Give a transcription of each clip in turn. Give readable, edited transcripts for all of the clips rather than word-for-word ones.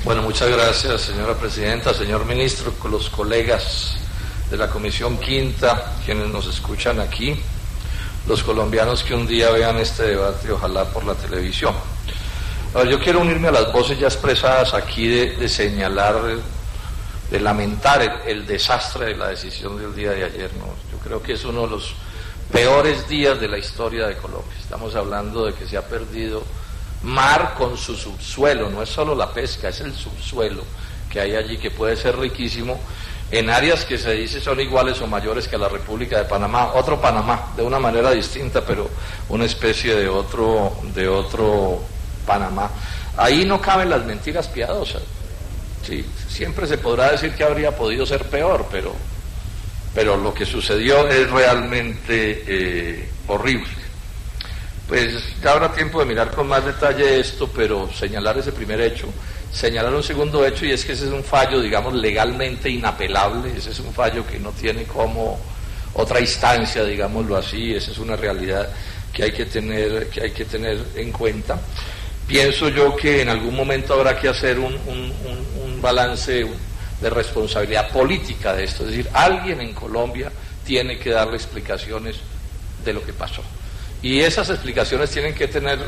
Bueno, muchas gracias, señora presidenta, señor ministro, con los colegas de la Comisión Quinta, quienes nos escuchan aquí, los colombianos que un día vean este debate, ojalá por la televisión. A ver, yo quiero unirme a las voces ya expresadas aquí de señalar, de lamentar el desastre de la decisión del día de ayer, ¿no? Yo creo que es uno de los peores días de la historia de Colombia. Estamos hablando de que se ha perdido mar con su subsuelo, no es solo la pesca, es el subsuelo que hay allí, que puede ser riquísimo, en áreas que se dice son iguales o mayores que la República de Panamá, otro Panamá, de una manera distinta, pero una especie de otro Panamá. Ahí no caben las mentiras piadosas. Sí, siempre se podrá decir que habría podido ser peor, pero lo que sucedió es realmente horrible. Pues ya habrá tiempo de mirar con más detalle esto, pero señalar ese primer hecho, señalar un segundo hecho, y es que ese es un fallo, digamos, legalmente inapelable, ese es un fallo que no tiene como otra instancia, digámoslo así, esa es una realidad que hay que tener en cuenta. Pienso yo que en algún momento habrá que hacer un balance de responsabilidad política de esto, es decir, alguien en Colombia tiene que darle explicaciones de lo que pasó. Y esas explicaciones tienen que tener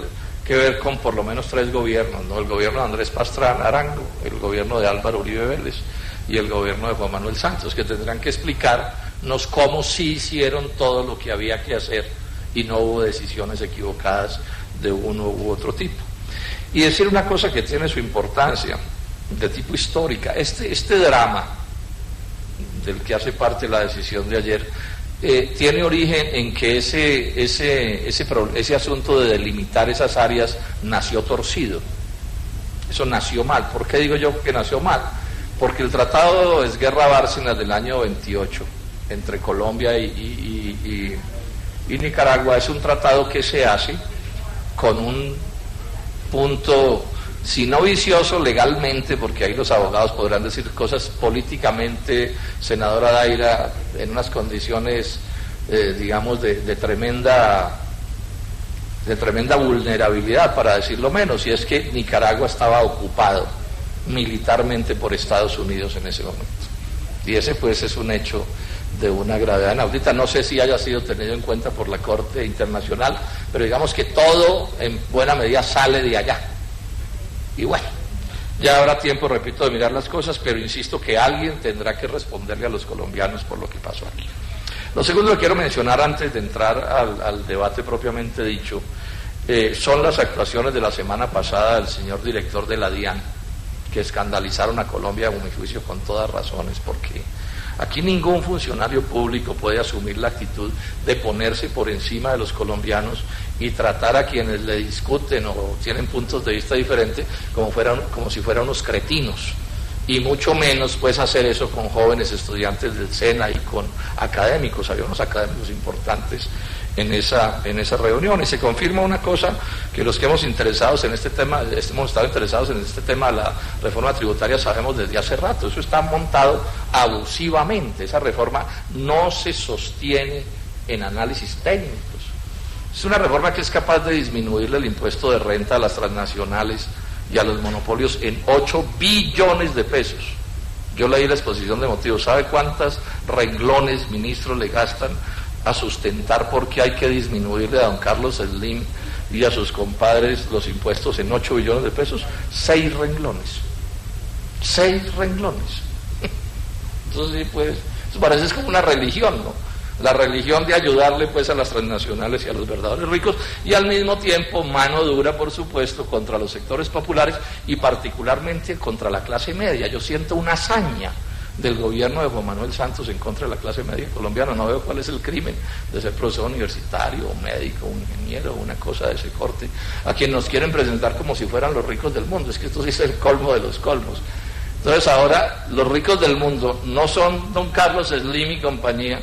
que ver con por lo menos tres gobiernos, ¿no? El gobierno de Andrés Pastrana Arango, el gobierno de Álvaro Uribe Vélez y el gobierno de Juan Manuel Santos, que tendrán que explicarnos cómo sí hicieron todo lo que había que hacer y no hubo decisiones equivocadas de uno u otro tipo. Y decir una cosa que tiene su importancia de tipo histórica, este drama del que hace parte la decisión de ayer, tiene origen en que ese asunto de delimitar esas áreas nació torcido. Eso nació mal. ¿Por qué digo yo que nació mal? Porque el Tratado de Esguerra-Bárcenas del año 28 entre Colombia y Nicaragua es un tratado que se hace con un punto, si no vicioso legalmente, porque ahí los abogados podrán decir cosas políticamente, senadora Daira, en unas condiciones, digamos, de tremenda vulnerabilidad, para decirlo menos, y es que Nicaragua estaba ocupado militarmente por Estados Unidos en ese momento. Y ese pues es un hecho de una gravedad inaudita. No sé si haya sido tenido en cuenta por la Corte Internacional, pero digamos que todo en buena medida sale de allá. Y bueno, ya habrá tiempo, repito, de mirar las cosas, pero insisto que alguien tendrá que responderle a los colombianos por lo que pasó aquí. Lo segundo que quiero mencionar antes de entrar al debate propiamente dicho, son las actuaciones de la semana pasada del señor director de la DIAN, que escandalizaron a Colombia, a mi juicio, con todas razones, porque aquí ningún funcionario público puede asumir la actitud de ponerse por encima de los colombianos y tratar a quienes le discuten o tienen puntos de vista diferentes como si fueran unos cretinos, y mucho menos pues hacer eso con jóvenes estudiantes del SENA y con académicos. Había unos académicos importantes en esa reunión, y se confirma una cosa que los que hemos interesados en este tema, hemos estado interesados en este tema de la reforma tributaria, sabemos desde hace rato. Eso está montado abusivamente. Esa reforma no se sostiene en análisis técnicos. Es una reforma que es capaz de disminuirle el impuesto de renta a las transnacionales y a los monopolios en 8 billones de pesos. Yo leí la exposición de motivos. ¿Sabe cuántas renglones, ministros, le gastan a sustentar por qué hay que disminuirle a don Carlos Slim y a sus compadres los impuestos en 8 billones de pesos? 6 renglones. 6 renglones. Entonces, sí, pues, eso parece como una religión, ¿no? La religión de ayudarle pues a las transnacionales y a los verdaderos ricos, y al mismo tiempo mano dura, por supuesto, contra los sectores populares y particularmente contra la clase media. Yo siento una hazaña del gobierno de Juan Manuel Santos en contra de la clase media colombiana. No veo cuál es el crimen de ser profesor universitario, un médico, un ingeniero, una cosa de ese corte, a quien nos quieren presentar como si fueran los ricos del mundo. Es que esto sí es el colmo de los colmos. Entonces ahora los ricos del mundo no son don Carlos Slim y compañía,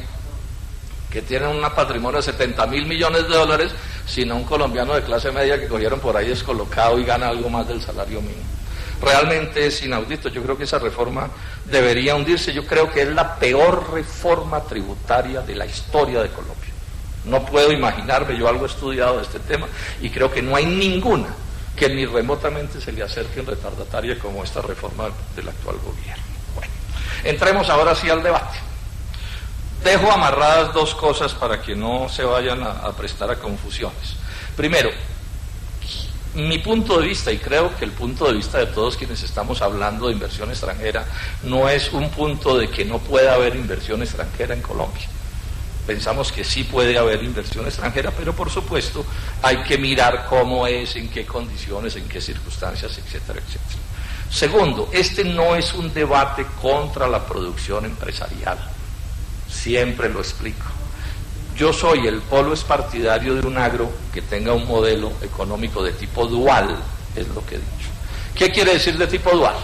que tienen un patrimonio de 70.000 millones de dólares, sino un colombiano de clase media que cogieron por ahí descolocado y gana algo más del salario mínimo. Realmente es inaudito. Yo creo que esa reforma debería hundirse. Yo creo que es la peor reforma tributaria de la historia de Colombia. No puedo imaginarme, yo algo he estudiado de este tema y creo que no hay ninguna que ni remotamente se le acerque en retardataria como esta reforma del actual gobierno. Bueno, entremos ahora sí al debate. Dejo amarradas dos cosas para que no se vayan a prestar a confusiones. Primero, mi punto de vista, y creo que el punto de vista de todos quienes estamos hablando de inversión extranjera, no es un punto de que no pueda haber inversión extranjera en Colombia. Pensamos que sí puede haber inversión extranjera, pero por supuesto hay que mirar cómo es, en qué condiciones, en qué circunstancias, etcétera, etcétera. Segundo, este no es un debate contra la producción empresarial. Siempre lo explico. Yo soy, el Polo es partidario de un agro que tenga un modelo económico de tipo dual, es lo que he dicho. ¿Qué quiere decir de tipo dual?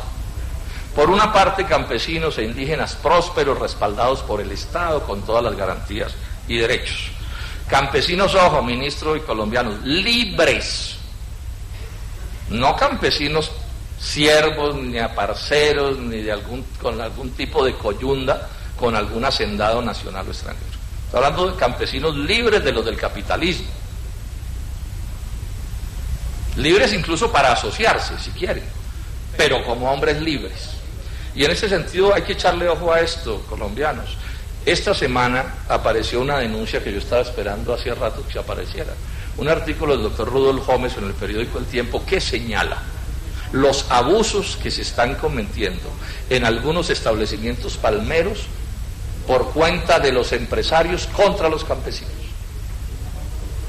Por una parte, campesinos e indígenas prósperos, respaldados por el Estado con todas las garantías y derechos. Campesinos, ojo, ministro, y colombianos, libres. No campesinos siervos, ni aparceros, ni de con algún tipo de coyunda, con algún hacendado nacional o extranjero. Estoy hablando de campesinos libres de los del capitalismo. Libres incluso para asociarse, si quieren, pero como hombres libres. Y en ese sentido hay que echarle ojo a esto, colombianos. Esta semana apareció una denuncia que yo estaba esperando hace rato que apareciera. Un artículo del doctor Rudolf Gómez en el periódico El Tiempo que señala los abusos que se están cometiendo en algunos establecimientos palmeros por cuenta de los empresarios contra los campesinos.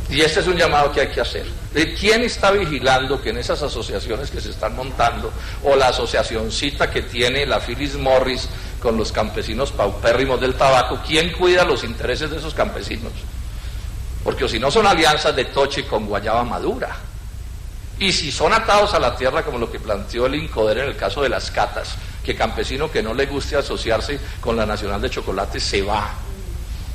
Y este es un llamado que hay que hacer. ¿De quién está vigilando que en esas asociaciones que se están montando, o la asociacioncita que tiene la Phyllis Morris con los campesinos paupérrimos del tabaco, quién cuida los intereses de esos campesinos? Porque si no son alianzas de Toche con guayaba madura. Y si son atados a la tierra como lo que planteó el INCODER en el caso de las catas, que campesino que no le guste asociarse con la Nacional de Chocolate se va.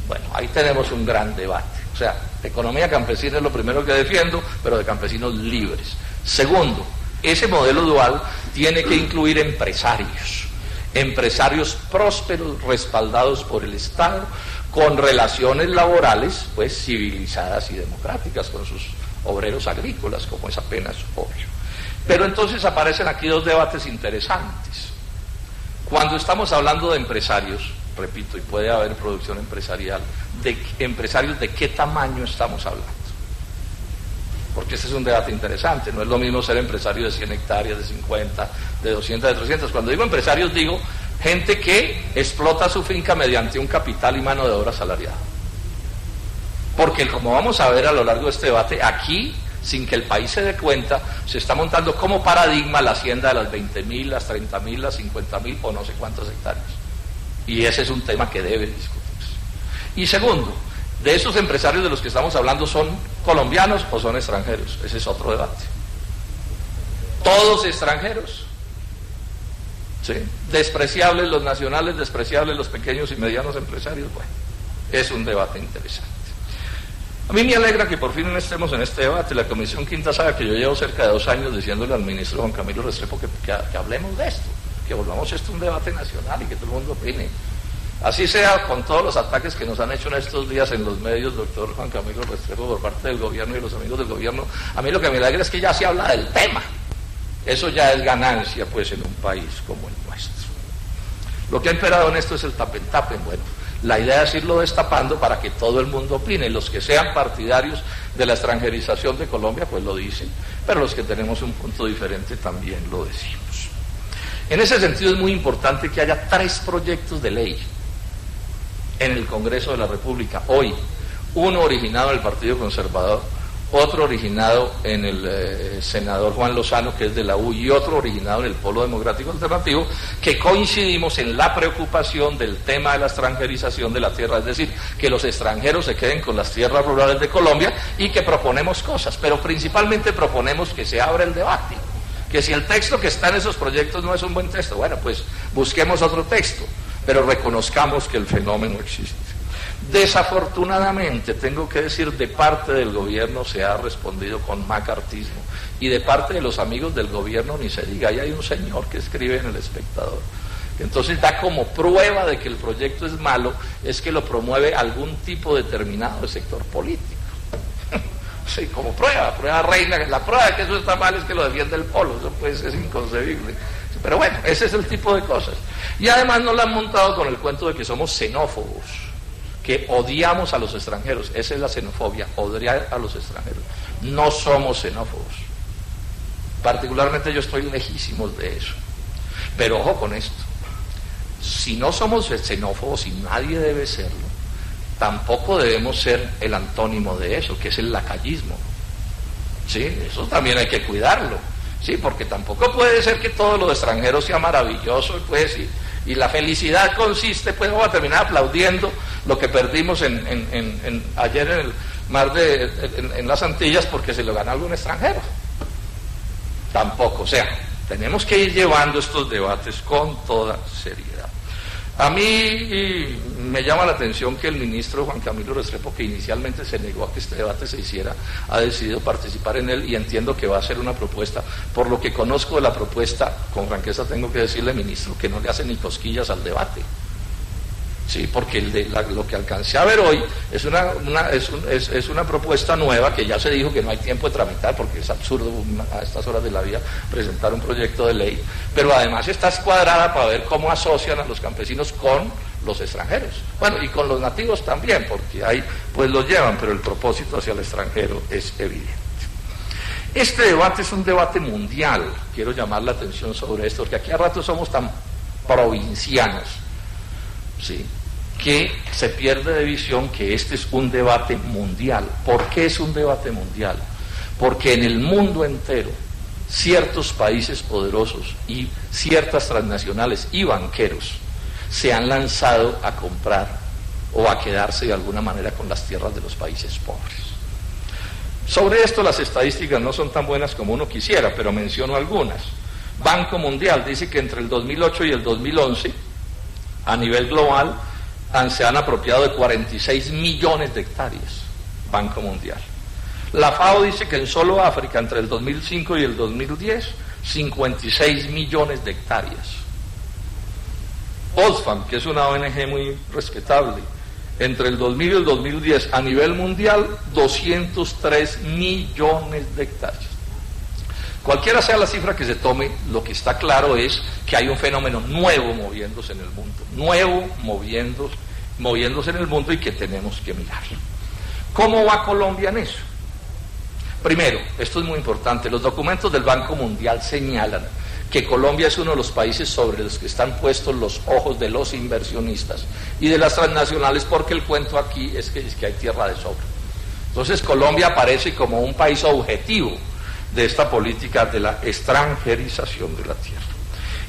Bueno, ahí tenemos un gran debate. O sea, economía campesina es lo primero que defiendo, pero de campesinos libres. Segundo, ese modelo dual tiene que incluir empresarios prósperos, respaldados por el Estado, con relaciones laborales, pues, civilizadas y democráticas con sus obreros agrícolas, como es apenas obvio. Pero entonces aparecen aquí dos debates interesantes. Cuando estamos hablando de empresarios, repito, y puede haber producción empresarial, de empresarios de qué tamaño estamos hablando. Porque ese es un debate interesante. No es lo mismo ser empresario de 100 hectáreas, de 50, de 200, de 300. Cuando digo empresarios, digo gente que explota su finca mediante un capital y mano de obra salariada. Porque como vamos a ver a lo largo de este debate, aquí, sin que el país se dé cuenta, se está montando como paradigma la hacienda de las 20.000, las 30.000, las 50.000 o no sé cuántas hectáreas. Y ese es un tema que debe discutirse. Y segundo, de esos empresarios de los que estamos hablando, ¿son colombianos o son extranjeros? Ese es otro debate. ¿Todos extranjeros? ¿Sí? Despreciables los nacionales, despreciables los pequeños y medianos empresarios. Bueno, es un debate interesante. A mí me alegra que por fin estemos en este debate. La Comisión Quinta sabe que yo llevo cerca de 2 años diciéndole al ministro Juan Camilo Restrepo que hablemos de esto, que volvamos esto un debate nacional y que todo el mundo opine. Así sea con todos los ataques que nos han hecho en estos días en los medios, doctor Juan Camilo Restrepo, por parte del gobierno y los amigos del gobierno. A mí lo que me alegra es que ya se habla del tema. Eso ya es ganancia, pues, en un país como el nuestro. Lo que ha imperado en esto es el tapen. Bueno, la idea es irlo destapando para que todo el mundo opine. Los que sean partidarios de la extranjerización de Colombia, pues lo dicen, pero los que tenemos un punto diferente también lo decimos. En ese sentido es muy importante que haya 3 proyectos de ley en el Congreso de la República hoy, uno originado en el Partido Conservador, otro originado en el senador Juan Lozano, que es de la U, y otro originado en el Polo Democrático Alternativo, que coincidimos en la preocupación del tema de la extranjerización de la tierra, es decir, que los extranjeros se queden con las tierras rurales de Colombia, y que proponemos cosas, pero principalmente proponemos que se abra el debate, que si el texto que está en esos proyectos no es un buen texto, bueno, pues busquemos otro texto, pero reconozcamos que el fenómeno existe. Desafortunadamente, tengo que decir, de parte del gobierno se ha respondido con macartismo, y de parte de los amigos del gobierno ni se diga. Ahí hay un señor que escribe en El Espectador, entonces da como prueba de que el proyecto es malo, es que lo promueve algún tipo determinado de sector político. Sí, como prueba reina, la prueba de que eso está mal es que lo defiende el polo, eso pues es inconcebible. Pero bueno, ese es el tipo de cosas. Y además nos la han montado con el cuento de que somos xenófobos, que odiamos a los extranjeros. Esa es la xenofobia, odiar a los extranjeros. No somos xenófobos. Particularmente yo estoy lejísimos de eso. Pero ojo con esto. Si no somos xenófobos, y nadie debe serlo, tampoco debemos ser el antónimo de eso, que es el lacayismo. Sí, eso también hay que cuidarlo. Sí, porque tampoco puede ser que todo lo extranjero sea maravilloso, pues, y la felicidad consiste, pues vamos a terminar aplaudiendo lo que perdimos ayer en el mar en las Antillas porque se lo ganó algún extranjero. Tampoco, o sea, tenemos que ir llevando estos debates con toda seriedad. A mí me llama la atención que el ministro Juan Camilo Restrepo, que inicialmente se negó a que este debate se hiciera, ha decidido participar en él, y entiendo que va a hacer una propuesta. Por lo que conozco de la propuesta, con franqueza tengo que decirle, ministro, que no le hace ni cosquillas al debate. Sí, porque lo que alcancé a ver hoy es una propuesta nueva que ya se dijo que no hay tiempo de tramitar, porque es absurdo a estas horas de la vida presentar un proyecto de ley, pero además está escuadrada para ver cómo asocian a los campesinos con los extranjeros. Bueno, y con los nativos también, porque ahí pues los llevan, pero el propósito hacia el extranjero es evidente. Este debate es un debate mundial, quiero llamar la atención sobre esto, porque aquí a rato somos tan provincianos, ¿sí?, que se pierde de visión que este es un debate mundial. ¿Por qué es un debate mundial? Porque en el mundo entero ciertos países poderosos y ciertas transnacionales y banqueros se han lanzado a comprar o a quedarse de alguna manera con las tierras de los países pobres. Sobre esto las estadísticas no son tan buenas como uno quisiera, pero menciono algunas. Banco Mundial dice que entre el 2008 y el 2011 a nivel global se han apropiado de 46 millones de hectáreas, Banco Mundial. La FAO dice que en solo África, entre el 2005 y el 2010, 56 millones de hectáreas. Oxfam, que es una ONG muy respetable, entre el 2000 y el 2010, a nivel mundial, 203 millones de hectáreas. Cualquiera sea la cifra que se tome, lo que está claro es que hay un fenómeno nuevo moviéndose en el mundo, moviéndose en el mundo, y que tenemos que mirarlo. ¿Cómo va Colombia en eso? Primero, esto es muy importante, los documentos del Banco Mundial señalan que Colombia es uno de los países sobre los que están puestos los ojos de los inversionistas y de las transnacionales, porque el cuento aquí es que hay tierra de sobra. Entonces Colombia aparece como un país objetivo de esta política de la extranjerización de la tierra.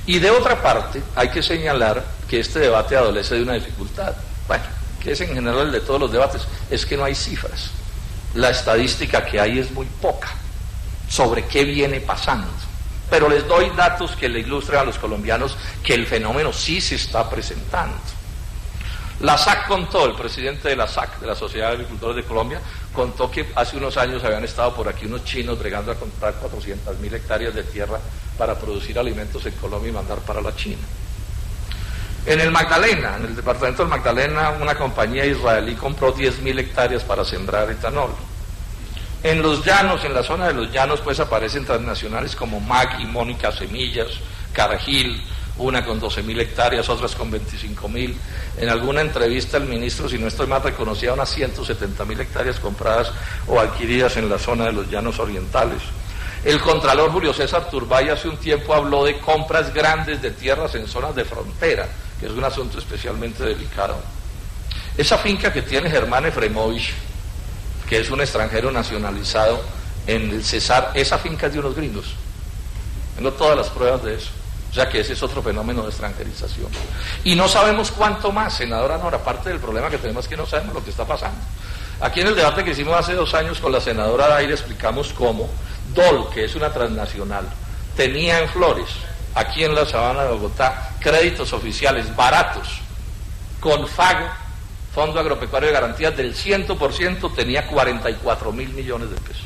Y de otra parte, hay que señalar que este debate adolece de una dificultad, bueno, que es en general el de todos los debates, es que no hay cifras. La estadística que hay es muy poca sobre qué viene pasando. Pero les doy datos que le ilustren a los colombianos que el fenómeno sí se está presentando. La SAC contó, el presidente de la SAC, de la Sociedad de Agricultores de Colombia, contó que hace unos años habían estado por aquí unos chinos bregando a comprar 400.000 hectáreas de tierra para producir alimentos en Colombia y mandar para la China. En el Magdalena, en el departamento del Magdalena, una compañía israelí compró 10.000 hectáreas para sembrar etanol. En los llanos, en la zona de los llanos, pues aparecen transnacionales como MAG y Mónica Semillas, Cargill, una con 12.000 hectáreas, otras con 25.000. En alguna entrevista el ministro, si no estoy mal, reconocía unas 170.000 hectáreas compradas o adquiridas en la zona de los llanos orientales. El contralor Julio César Turbay hace un tiempo habló de compras grandes de tierras en zonas de frontera, que es un asunto especialmente delicado. Esa finca que tiene Germán Efremovich, que es un extranjero nacionalizado en el Cesar, esa finca es de unos gringos. Tengo todas las pruebas de eso. O sea que ese es otro fenómeno de extranjerización. Y no sabemos cuánto más, senadora Nora, parte del problema que tenemos es que no sabemos lo que está pasando. Aquí en el debate que hicimos hace 2 años con la senadora Daira explicamos cómo DOL, que es una transnacional, tenía en Flores, aquí en la sabana de Bogotá, créditos oficiales baratos, con Fondo Agropecuario de Garantías del 100% tenía 44.000 millones de pesos.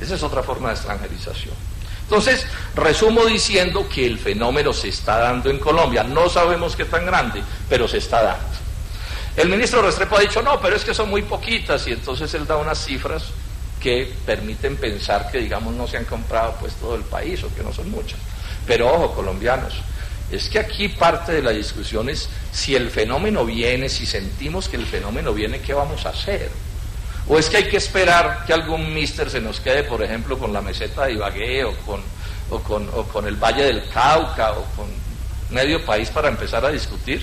Esa es otra forma de extranjerización. Entonces, resumo diciendo que el fenómeno se está dando en Colombia. No sabemos qué tan grande, pero se está dando. El ministro Restrepo ha dicho, no, pero es que son muy poquitas, y entonces él da unas cifras que permiten pensar que, digamos, no se han comprado pues todo el país, o que no son muchas. Pero ojo, colombianos, es que aquí parte de la discusión es si el fenómeno viene, si sentimos que el fenómeno viene, ¿qué vamos a hacer? ¿O es que hay que esperar que algún mister se nos quede, por ejemplo, con la meseta de Ibagué, o con el Valle del Cauca, o con medio país para empezar a discutir?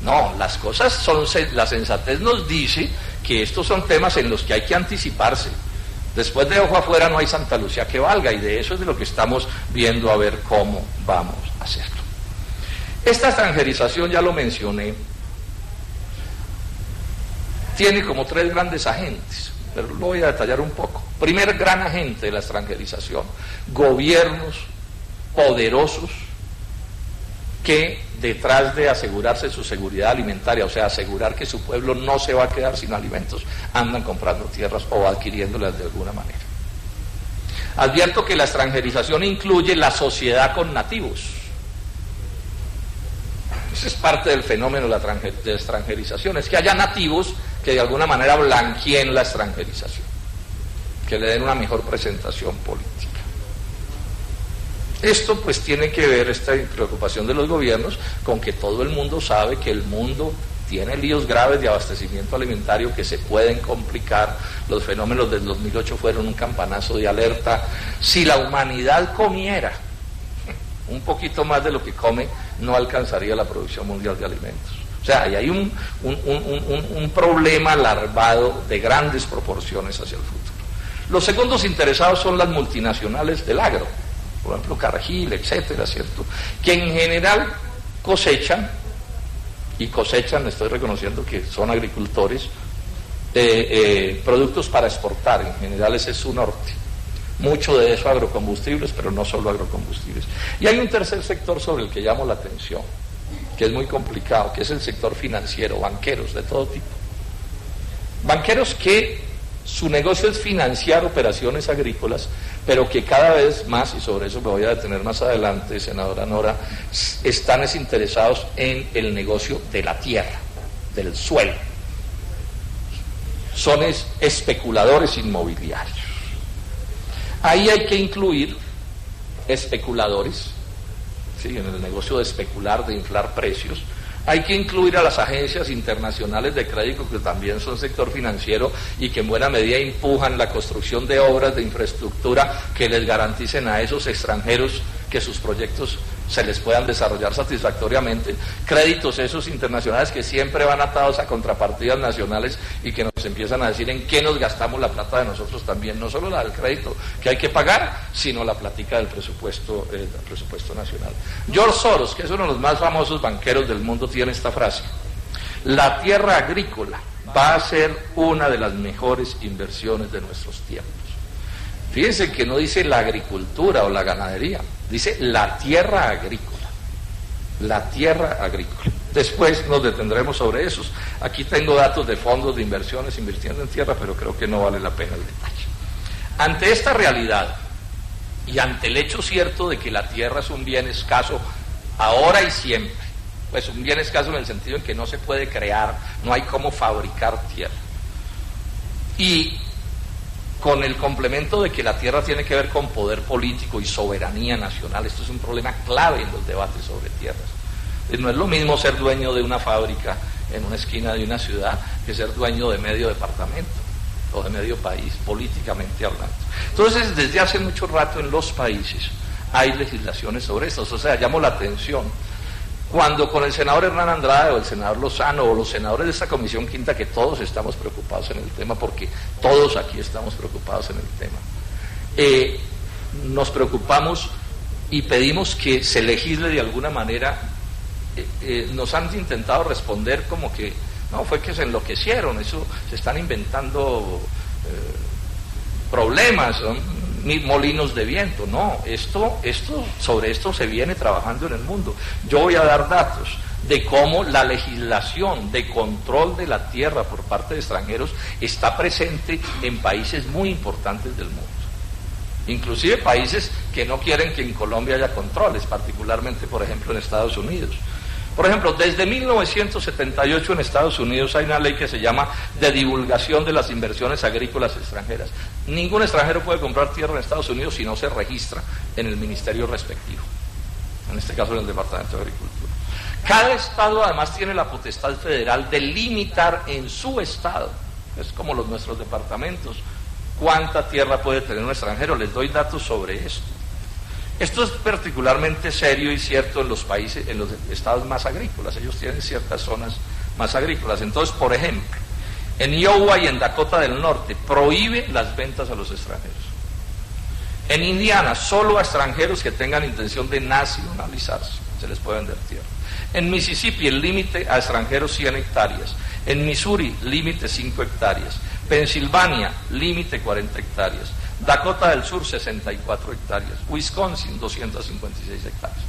No, las cosas son, la sensatez nos dice que estos son temas en los que hay que anticiparse. Después de ojo afuera no hay Santa Lucía que valga, y de eso es de lo que estamos viendo a ver cómo vamos a hacerlo. Esta extranjerización, ya lo mencioné, tiene como tres grandes agentes, pero lo voy a detallar un poco. Primer gran agente de la extranjerización: gobiernos poderosos que, detrás de asegurarse su seguridad alimentaria, o sea, asegurar que su pueblo no se va a quedar sin alimentos, andan comprando tierras o adquiriéndolas de alguna manera. Advierto que la extranjerización incluye la sociedad con nativos. Ese es parte del fenómeno de extranjerización, es que haya nativos que de alguna manera blanqueen la extranjerización, que le den una mejor presentación política. Esto pues tiene que ver, esta preocupación de los gobiernos, con que todo el mundo sabe que el mundo tiene líos graves de abastecimiento alimentario que se pueden complicar. Los fenómenos del 2008 fueron un campanazo de alerta. Si la humanidad comiera un poquito más de lo que come, no alcanzaría la producción mundial de alimentos. O sea, ahí hay un problema larvado de grandes proporciones hacia el futuro. Los segundos interesados son las multinacionales del agro, por ejemplo Cargill, etcétera, ¿cierto?, que en general cosechan, estoy reconociendo que son agricultores, productos para exportar. En general ese es su norte. Mucho de eso agrocombustibles, pero no solo agrocombustibles. Y hay un tercer sector sobre el que llamo la atención, que es muy complicado, que es el sector financiero, banqueros de todo tipo. Banqueros que su negocio es financiar operaciones agrícolas, pero que cada vez más, y sobre eso me voy a detener más adelante, senadora Nora, están interesados en el negocio de la tierra, del suelo. Son especuladores inmobiliarios. Ahí hay que incluir especuladores, ¿sí?, en el negocio de especular, de inflar precios. Hay que incluir a las agencias internacionales de crédito, que también son sector financiero y que en buena medida empujan la construcción de obras de infraestructura que les garanticen a esos extranjeros que sus proyectos se les puedan desarrollar satisfactoriamente. Créditos esos internacionales que siempre van atados a contrapartidas nacionales y que nos empiezan a decir en qué nos gastamos la plata de nosotros también, no solo la del crédito que hay que pagar, sino la plática del presupuesto nacional. George Soros, que es uno de los más famosos banqueros del mundo, tiene esta frase: la tierra agrícola va a ser una de las mejores inversiones de nuestros tiempos. Fíjense que no dice la agricultura o la ganadería, dice la tierra agrícola. La tierra agrícola. Después nos detendremos sobre esos. Aquí tengo datos de fondos de inversiones invirtiendo en tierra, pero creo que no vale la pena el detalle. Ante esta realidad y ante el hecho cierto de que la tierra es un bien escaso ahora y siempre, pues un bien escaso en el sentido en que no se puede crear, no hay cómo fabricar tierra, y con el complemento de que la tierra tiene que ver con poder político y soberanía nacional. Esto es un problema clave en los debates sobre tierras. No es lo mismo ser dueño de una fábrica en una esquina de una ciudad que ser dueño de medio departamento o de medio país, políticamente hablando. Entonces, desde hace mucho rato en los países hay legislaciones sobre esto. O sea, llamo la atención cuando con el senador Hernán Andrade o el senador Lozano o los senadores de esta Comisión Quinta, que todos estamos preocupados en el tema, porque todos aquí estamos preocupados en el tema, nos preocupamos y pedimos que se legisle de alguna manera. Nos han intentado responder como que no, fue que se enloquecieron, eso se están inventando problemas, son molinos de viento. No, sobre esto se viene trabajando en el mundo. Yo voy a dar datos. de cómo la legislación de control de la tierra por parte de extranjeros está presente en países muy importantes del mundo. Inclusive países que no quieren que en Colombia haya controles, particularmente, por ejemplo, en Estados Unidos. Por ejemplo, desde 1978 en Estados Unidos hay una ley que se llama de divulgación de las inversiones agrícolas extranjeras. Ningún extranjero puede comprar tierra en Estados Unidos si no se registra en el ministerio respectivo, en este caso en el Departamento de Agricultura. Cada estado además tiene la potestad federal de limitar en su estado, es como nuestros departamentos, cuánta tierra puede tener un extranjero. Les doy datos sobre esto. Esto es particularmente serio y cierto en los países, en los estados más agrícolas. Ellos tienen ciertas zonas más agrícolas. Entonces, por ejemplo, en Iowa y en Dakota del Norte prohíbe las ventas a los extranjeros. En Indiana, solo a extranjeros que tengan intención de nacionalizarse se les puede vender tierra. En Mississippi, el límite a extranjeros 100 hectáreas. En Missouri, límite 5 hectáreas. Pensilvania, límite 40 hectáreas. Dakota del Sur, 64 hectáreas. Wisconsin, 256 hectáreas.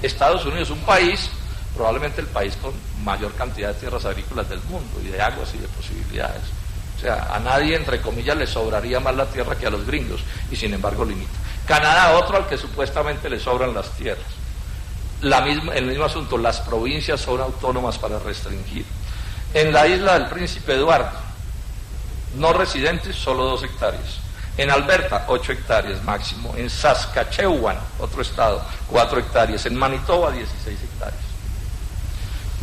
Estados Unidos, un país, probablemente el país con mayor cantidad de tierras agrícolas del mundo, y de aguas y de posibilidades. O sea, a nadie, entre comillas, le sobraría más la tierra que a los gringos, y sin embargo limita. Canadá, otro al que supuestamente le sobran las tierras. El mismo asunto, las provincias son autónomas para restringir. En la isla del Príncipe Eduardo, no residentes, solo 2 hectáreas. En Alberta, 8 hectáreas máximo. En Saskatchewan, otro estado, 4 hectáreas. En Manitoba, 16 hectáreas.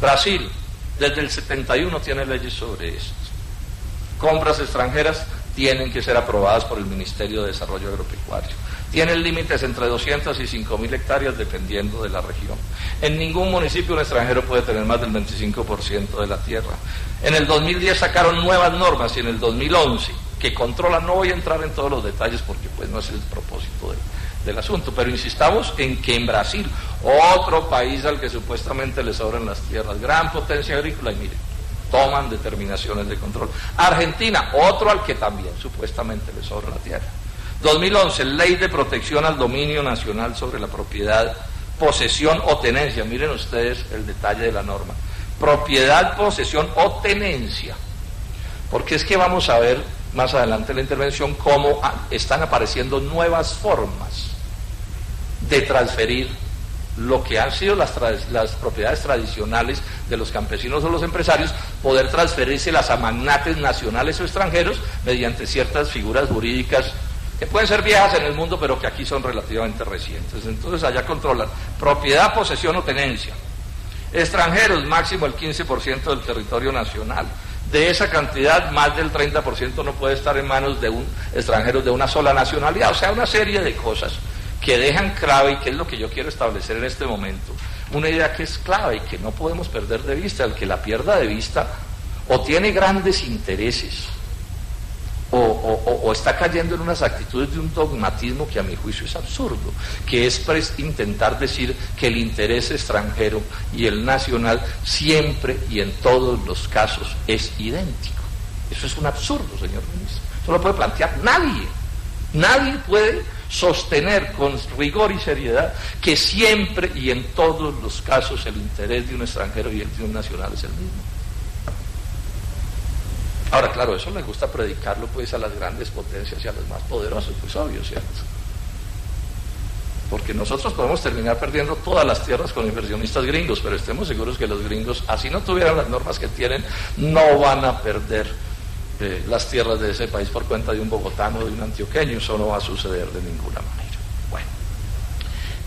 Brasil, desde el 71 tiene leyes sobre esto. Compras extranjeras tienen que ser aprobadas por el Ministerio de Desarrollo Agropecuario. Tienen límites entre 200 y 5.000 hectáreas dependiendo de la región. En ningún municipio un extranjero puede tener más del 25% de la tierra. En el 2010 sacaron nuevas normas y en el 2011 que controlan, no voy a entrar en todos los detalles porque pues no es el propósito del asunto, pero insistamos en que en Brasil, otro país al que supuestamente le sobran las tierras, gran potencia agrícola, y miren, toman determinaciones de control. Argentina, otro al que también supuestamente le sobra la tierra. 2011, Ley de Protección al Dominio Nacional sobre la Propiedad, Posesión o Tenencia. Miren ustedes el detalle de la norma. Propiedad, posesión o tenencia. Porque es que vamos a ver más adelante en la intervención cómo están apareciendo nuevas formas de transferir lo que han sido las propiedades tradicionales de los campesinos o los empresarios, poder transferírselas a magnates nacionales o extranjeros mediante ciertas figuras jurídicas que pueden ser viejas en el mundo, pero que aquí son relativamente recientes. Entonces allá controlan propiedad, posesión o tenencia. Extranjeros, máximo el 15% del territorio nacional. De esa cantidad, más del 30% no puede estar en manos de un extranjero de una sola nacionalidad. O sea, una serie de cosas que dejan clave, y que es lo que yo quiero establecer en este momento, una idea que es clave y que no podemos perder de vista. El que la pierda de vista o tiene grandes intereses o está cayendo en unas actitudes de un dogmatismo que a mi juicio es absurdo, que es intentar decir que el interés extranjero y el nacional siempre y en todos los casos es idéntico. Eso es un absurdo, señor ministro. Eso no lo puede plantear nadie. Nadie puede sostener con rigor y seriedad que siempre y en todos los casos el interés de un extranjero y el de un nacional es el mismo. Ahora, claro, eso les gusta predicarlo pues a las grandes potencias y a los más poderosos, pues obvio, ¿cierto? Porque nosotros podemos terminar perdiendo todas las tierras con inversionistas gringos, pero estemos seguros que los gringos, así no tuvieran las normas que tienen, no van a perder las tierras de ese país por cuenta de un bogotano o de un antioqueño. Eso no va a suceder de ninguna manera. Bueno,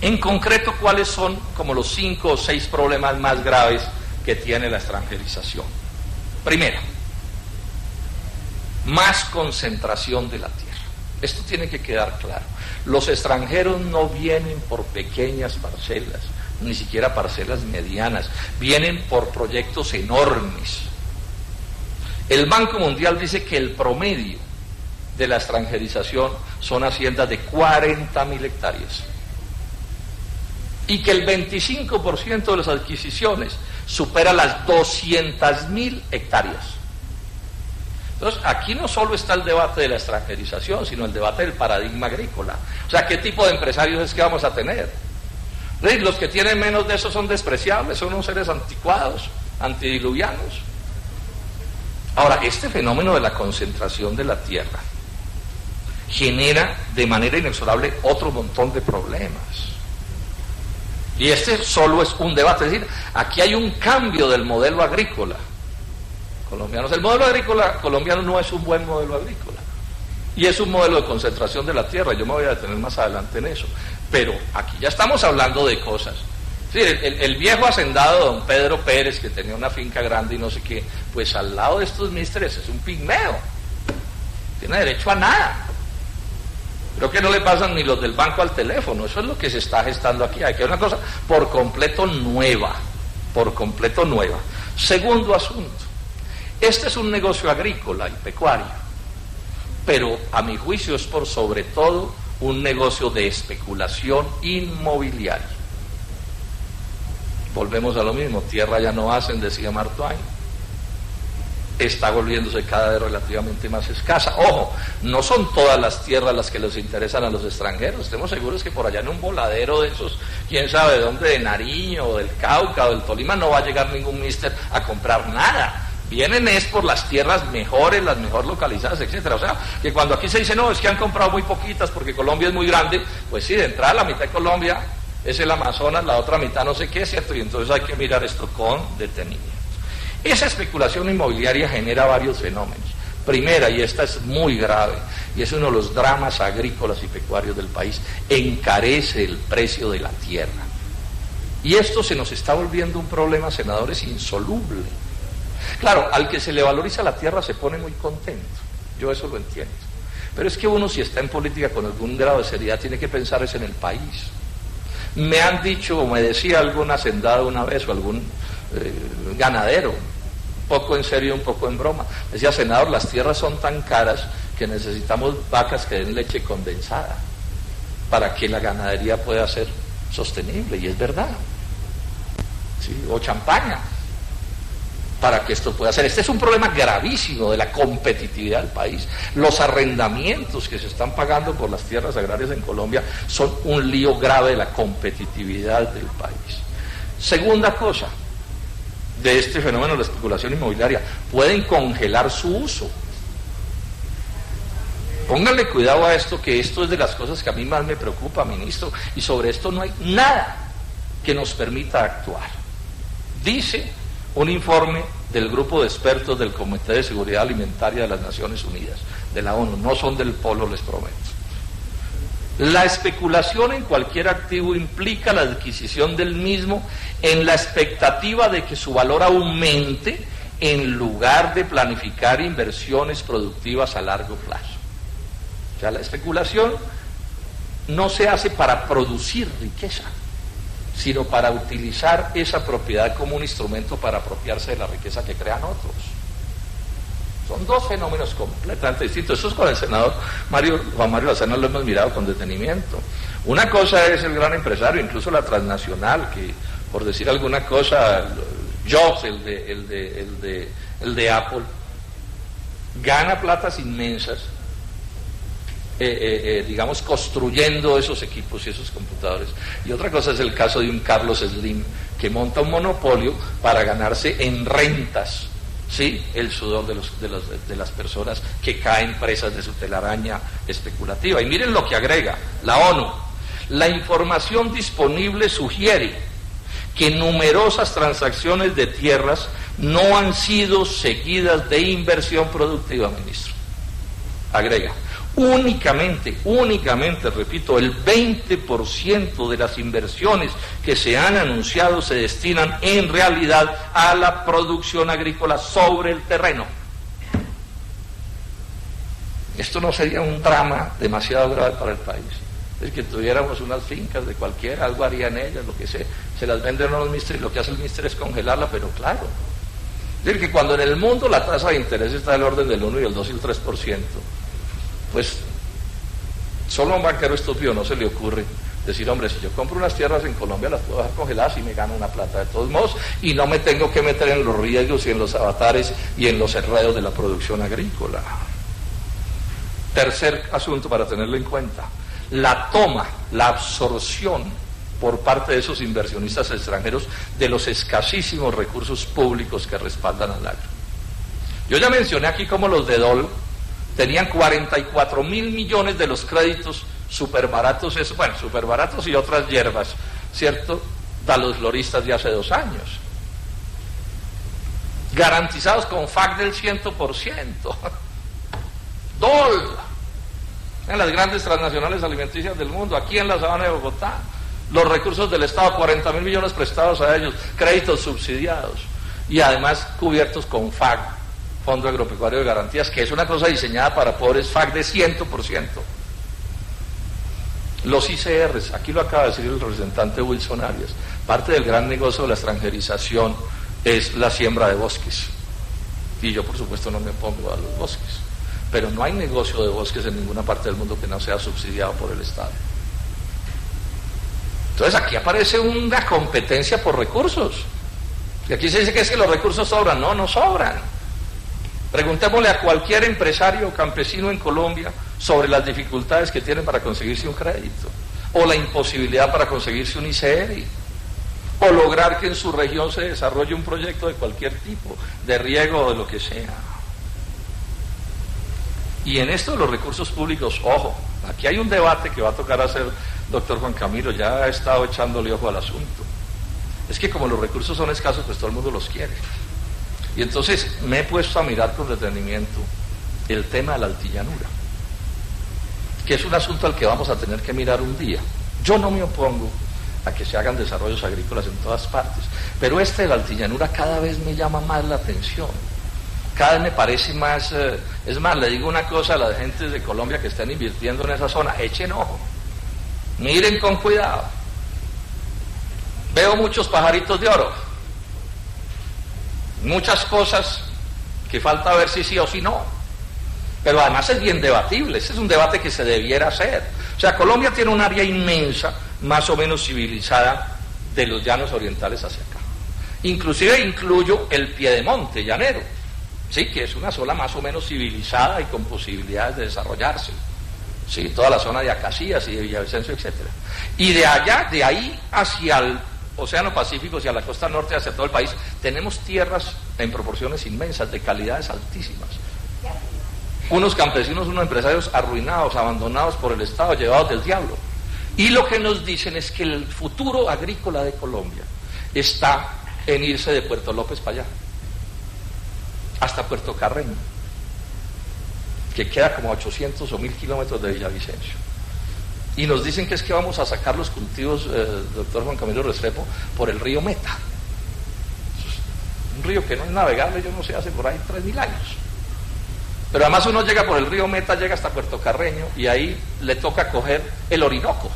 en concreto, ¿cuáles son como los 5 o 6 problemas más graves que tiene la extranjerización? Primero, más concentración de la tierra. Esto tiene que quedar claro. Los extranjeros no vienen por pequeñas parcelas, ni siquiera parcelas medianas, vienen por proyectos enormes. El Banco Mundial dice que el promedio de la extranjerización son haciendas de 40.000 hectáreas y que el 25% de las adquisiciones supera las 200.000 hectáreas. Entonces, aquí no solo está el debate de la extranjerización, sino el debate del paradigma agrícola. O sea, ¿qué tipo de empresarios es que vamos a tener? Los que tienen menos de eso son despreciables, son unos seres anticuados, antidiluvianos. Ahora, este fenómeno de la concentración de la tierra genera de manera inexorable otro montón de problemas. Y este solo es un debate, es decir, aquí hay un cambio del modelo agrícola colombiano. El modelo agrícola colombiano no es un buen modelo agrícola, y es un modelo de concentración de la tierra. Yo me voy a detener más adelante en eso, pero aquí ya estamos hablando de cosas. Sí, el viejo hacendado don Pedro Pérez, que tenía una finca grande y no sé qué, pues al lado de estos místeres es un pigmeo, tiene derecho a nada. Creo que no le pasan ni los del banco al teléfono. Eso es lo que se está gestando aquí. Aquí hay una cosa por completo nueva, por completo nueva. Segundo asunto, este es un negocio agrícola y pecuario, pero a mi juicio es por sobre todo un negocio de especulación inmobiliaria. Volvemos a lo mismo, tierra ya no hacen, decía Mark Twain. Está volviéndose cada vez relativamente más escasa. Ojo, no son todas las tierras las que les interesan a los extranjeros. Estemos seguros que por allá en un voladero de esos, quién sabe de dónde, de Nariño, o del Cauca, o del Tolima, no va a llegar ningún mister a comprar nada. Vienen es por las tierras mejores, las mejor localizadas, etcétera. O sea, que cuando aquí se dice, no, es que han comprado muy poquitas porque Colombia es muy grande, pues sí, de entrada la mitad de Colombia es el Amazonas, la otra mitad no sé qué, ¿cierto? Y entonces hay que mirar esto con detenimiento. Esa especulación inmobiliaria genera varios fenómenos. Primera, y esta es muy grave, y es uno de los dramas agrícolas y pecuarios del país, encarece el precio de la tierra. Y esto se nos está volviendo un problema, senadores, insoluble. Claro, al que se le valoriza la tierra se pone muy contento, yo eso lo entiendo. Pero es que uno, si está en política con algún grado de seriedad, tiene que pensar es en el país. Me han dicho, o me decía algún hacendado una vez, o algún ganadero, un poco en serio, un poco en broma, decía, senador, las tierras son tan caras que necesitamos vacas que den leche condensada para que la ganadería pueda ser sostenible, y es verdad, ¿sí? O champaña para que esto pueda ser. Este es un problema gravísimo de la competitividad del país. Los arrendamientos que se están pagando por las tierras agrarias en Colombia son un lío grave de la competitividad del país. Segunda cosa de este fenómeno de la especulación inmobiliaria, pueden congelar su uso. Pónganle cuidado a esto, que esto es de las cosas que a mí más me preocupa, ministro, y sobre esto no hay nada que nos permita actuar. Dice un informe del grupo de expertos del Comité de Seguridad Alimentaria de las Naciones Unidas, de la ONU, no son del Polo, les prometo. La especulación en cualquier activo implica la adquisición del mismo en la expectativa de que su valor aumente en lugar de planificar inversiones productivas a largo plazo. O sea, la especulación no se hace para producir riqueza, sino para utilizar esa propiedad como un instrumento para apropiarse de la riqueza que crean otros. Son dos fenómenos completamente distintos. Eso es con el senador Juan Mario Lozano, lo hemos mirado con detenimiento. Una cosa es el gran empresario, incluso la transnacional, que por decir alguna cosa, Jobs, el de Apple, gana platas inmensas, digamos, construyendo esos equipos y esos computadores. Y otra cosa es el caso de un Carlos Slim, que monta un monopolio para ganarse en rentas, ¿sí?, el sudor de las personas que caen presas de su telaraña especulativa. Y miren lo que agrega la ONU. La información disponible sugiere que numerosas transacciones de tierras no han sido seguidas de inversión productiva, ministro. Agrega, únicamente, repito, el 20% de las inversiones que se han anunciado se destinan en realidad a la producción agrícola sobre el terreno. Esto no sería un drama demasiado grave para el país. Es que tuviéramos unas fincas de cualquiera, algo harían ellas, lo que sea, se las venden a los ministerios, lo que hace el ministerio es congelarla, pero claro. Es decir, que cuando en el mundo la tasa de interés está del orden del 1 y el 2 y el 3%, pues solo a un banquero estúpido no se le ocurre decir, hombre, si yo compro unas tierras en Colombia las puedo dejar congeladas y me gano una plata de todos modos y no me tengo que meter en los riesgos y en los avatares y en los enredos de la producción agrícola. Tercer asunto para tenerlo en cuenta, la toma, la absorción por parte de esos inversionistas extranjeros de los escasísimos recursos públicos que respaldan al agro. Yo ya mencioné aquí cómo los de DOL tenían 44.000 millones de los créditos superbaratos, bueno, superbaratos y otras hierbas, ¿cierto?, a los floristas de hace 2 años, garantizados con FAC del 100%. DOL, en las grandes transnacionales alimenticias del mundo, aquí en la sabana de Bogotá, los recursos del Estado, 40.000 millones prestados a ellos, créditos subsidiados, y además cubiertos con FAC, Fondo Agropecuario de Garantías, que es una cosa diseñada para pobres, FAC de 100%. Los ICRs, aquí lo acaba de decir el representante Wilson Arias, parte del gran negocio de la extranjerización es la siembra de bosques. Y yo, por supuesto, no me opongo a los bosques, pero no hay negocio de bosques en ninguna parte del mundo que no sea subsidiado por el Estado. Entonces aquí aparece una competencia por recursos. Y aquí se dice que es que los recursos sobran. No, no sobran. Preguntémosle a cualquier empresario o campesino en Colombia sobre las dificultades que tienen para conseguirse un crédito, o la imposibilidad para conseguirse un ICR, o lograr que en su región se desarrolle un proyecto de cualquier tipo, de riego o de lo que sea. Y en esto de los recursos públicos, ojo, aquí hay un debate que va a tocar hacer doctor Juan Camilo, ya ha estado echándole ojo al asunto. Es que como los recursos son escasos, pues todo el mundo los quiere. Y entonces me he puesto a mirar con detenimiento el tema de la altillanura, que es un asunto al que vamos a tener que mirar un día. Yo no me opongo a que se hagan desarrollos agrícolas en todas partes, pero este de la altillanura cada vez me llama más la atención, cada vez me parece más, es más, le digo una cosa a las gentes de Colombia que están invirtiendo en esa zona, echen ojo, miren con cuidado. Veo muchos pajaritos de oro, muchas cosas que falta ver si sí o si no, pero además es bien debatible, ese es un debate que se debiera hacer. O sea, Colombia tiene un área inmensa, más o menos civilizada, de los llanos orientales hacia acá. Inclusive incluyo el piedemonte llanero, sí, que es una zona más o menos civilizada y con posibilidades de desarrollarse, sí, toda la zona de Acacías y de Villavicencio, etcétera. Y de allá, de ahí hacia el Océano Pacífico, hacia la costa norte, hacia todo el país, tenemos tierras en proporciones inmensas, de calidades altísimas. Unos campesinos, unos empresarios arruinados, abandonados por el Estado, llevados del diablo. Y lo que nos dicen es que el futuro agrícola de Colombia está en irse de Puerto López para allá, hasta Puerto Carreño, que queda como a 800 o 1000 kilómetros de Villavicencio. Y nos dicen que es que vamos a sacar los cultivos, doctor Juan Camilo Restrepo, por el río Meta. Un río que no es navegable, yo no sé, hace por ahí 3000 años. Pero además uno llega por el río Meta, llega hasta Puerto Carreño, y ahí le toca coger el Orinoco,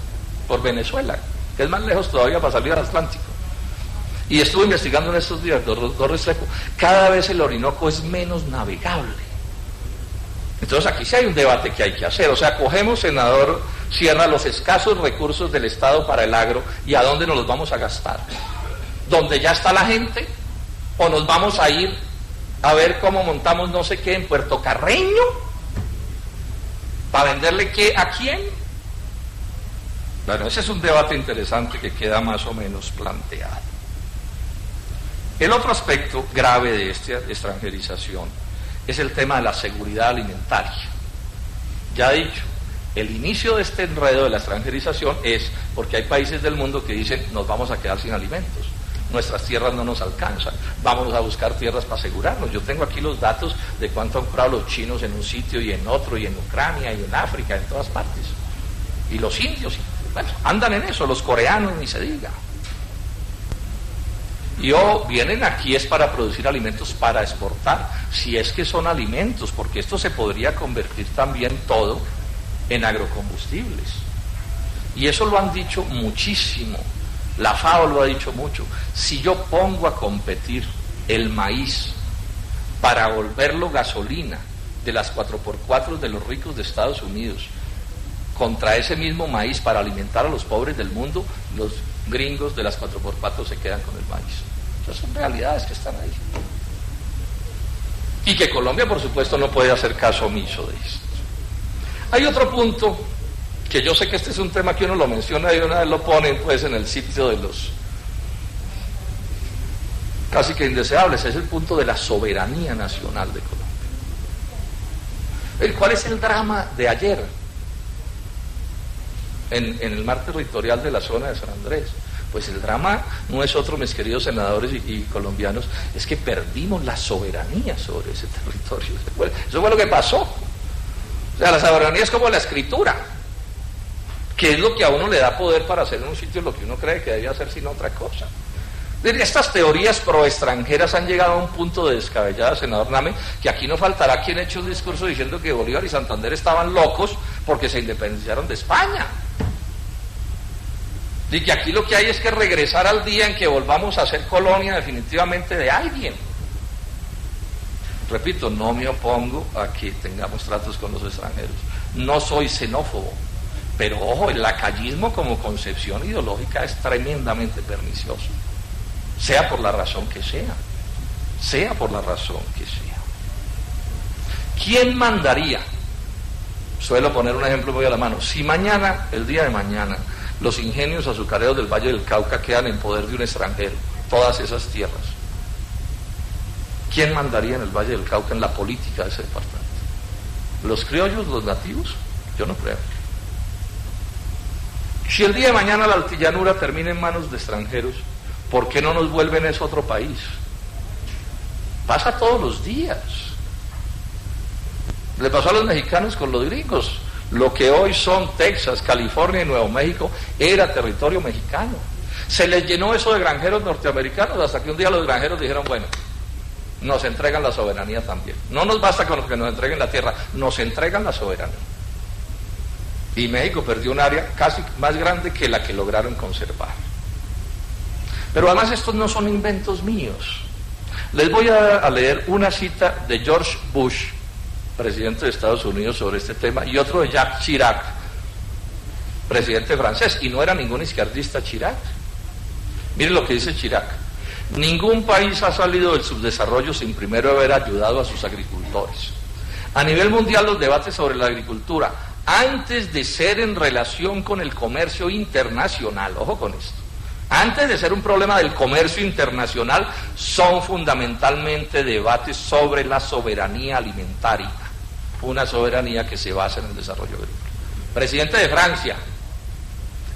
por Venezuela, que es más lejos todavía para salir al Atlántico. Y estuve investigando en estos días, doctor Restrepo, cada vez el Orinoco es menos navegable. Entonces aquí sí hay un debate que hay que hacer. O sea, cogemos, senador Sierra, los escasos recursos del Estado para el agro, y ¿a dónde nos los vamos a gastar? ¿Dónde ya está la gente? ¿O nos vamos a ir a ver cómo montamos no sé qué en Puerto Carreño? ¿Para venderle qué a quién? Bueno, ese es un debate interesante que queda más o menos planteado. El otro aspecto grave de esta extranjerización es el tema de la seguridad alimentaria. Ya he dicho, el inicio de este enredo de la extranjerización es porque hay países del mundo que dicen nos vamos a quedar sin alimentos, nuestras tierras no nos alcanzan, vamos a buscar tierras para asegurarnos. Yo tengo aquí los datos de cuánto han comprado los chinos en un sitio y en otro, y en Ucrania y en África, en todas partes. Y los indios, bueno, andan en eso, los coreanos ni se diga. Y vienen aquí es para producir alimentos para exportar, si es que son alimentos, porque esto se podría convertir también todo en agrocombustibles. Y eso lo han dicho muchísimo, la FAO lo ha dicho mucho. Si yo pongo a competir el maíz para volverlo gasolina de las 4x4 de los ricos de Estados Unidos contra ese mismo maíz para alimentar a los pobres del mundo, los gringos de las 4x4 se quedan con el maíz. Esas son realidades que están ahí. Y que Colombia, por supuesto, no puede hacer caso omiso de esto. Hay otro punto que yo sé que este es un tema que uno lo menciona y una vez lo ponen pues en el sitio de los casi que indeseables, es el punto de la soberanía nacional de Colombia. ¿Cuál es el drama de ayer en el mar territorial de la zona de San Andrés? Pues el drama no es otro, mis queridos senadores y colombianos, es que perdimos la soberanía sobre ese territorio. Eso fue lo que pasó. O sea, la soberanía es como la escritura, que es lo que a uno le da poder para hacer en un sitio lo que uno cree que debe hacer, sino otra cosa. Estas teorías pro-extranjeras han llegado a un punto de descabellada, senador Name, que aquí no faltará quien eche un discurso diciendo que Bolívar y Santander estaban locos porque se independizaron de España. Y que aquí lo que hay es que regresar al día en que volvamos a ser colonia definitivamente de alguien. Repito, no me opongo a que tengamos tratos con los extranjeros. No soy xenófobo. Pero ojo, el lacayismo como concepción ideológica es tremendamente pernicioso. Sea por la razón que sea. Sea por la razón que sea. ¿Quién mandaría? Suelo poner un ejemplo muy a la mano. Si mañana, el día de mañana, los ingenios azucareros del Valle del Cauca quedan en poder de un extranjero, todas esas tierras, ¿quién mandaría en el Valle del Cauca en la política de ese departamento? ¿Los criollos, los nativos? Yo no creo. Si el día de mañana la altillanura termina en manos de extranjeros, ¿por qué no nos vuelven eso a otro país? Pasa todos los días. Le pasó a los mexicanos con los gringos. Lo que hoy son Texas, California y Nuevo México era territorio mexicano. Se les llenó eso de granjeros norteamericanos hasta que un día los granjeros dijeron, bueno, nos entregan la soberanía también. No nos basta con que nos entreguen la tierra, nos entregan la soberanía. Y México perdió un área casi más grande que la que lograron conservar. Pero además estos no son inventos míos. Les voy a leer una cita de George Bush, presidente de Estados Unidos, sobre este tema, y otro de Jacques Chirac, presidente francés, y no era ningún izquierdista Chirac. Miren lo que dice Chirac: ningún país ha salido del subdesarrollo sin primero haber ayudado a sus agricultores. A nivel mundial, los debates sobre la agricultura, antes de ser en relación con el comercio internacional, ojo con esto, antes de ser un problema del comercio internacional, son fundamentalmente debates sobre la soberanía alimentaria, una soberanía que se basa en el desarrollo agrícola. Presidente de Francia,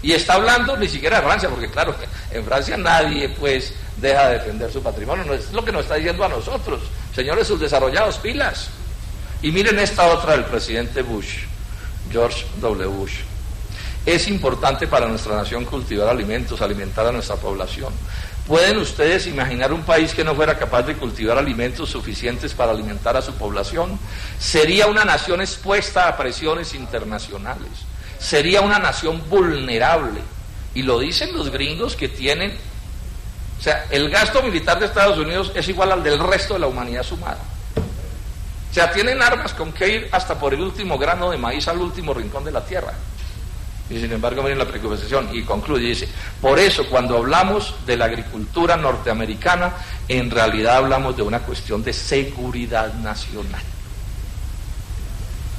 y está hablando ni siquiera de Francia, porque claro, en Francia nadie pues deja de defender su patrimonio, no es lo que nos está diciendo a nosotros, señores subdesarrollados, pilas. Y miren esta otra del presidente Bush, George W. Bush. Es importante para nuestra nación cultivar alimentos, alimentar a nuestra población. ¿Pueden ustedes imaginar un país que no fuera capaz de cultivar alimentos suficientes para alimentar a su población? Sería una nación expuesta a presiones internacionales. Sería una nación vulnerable. Y lo dicen los gringos que tienen... O sea, el gasto militar de Estados Unidos es igual al del resto de la humanidad sumada. O sea, tienen armas con que ir hasta por el último grano de maíz al último rincón de la tierra. Y sin embargo, miren la preocupación, y concluye, dice, por eso cuando hablamos de la agricultura norteamericana, en realidad hablamos de una cuestión de seguridad nacional.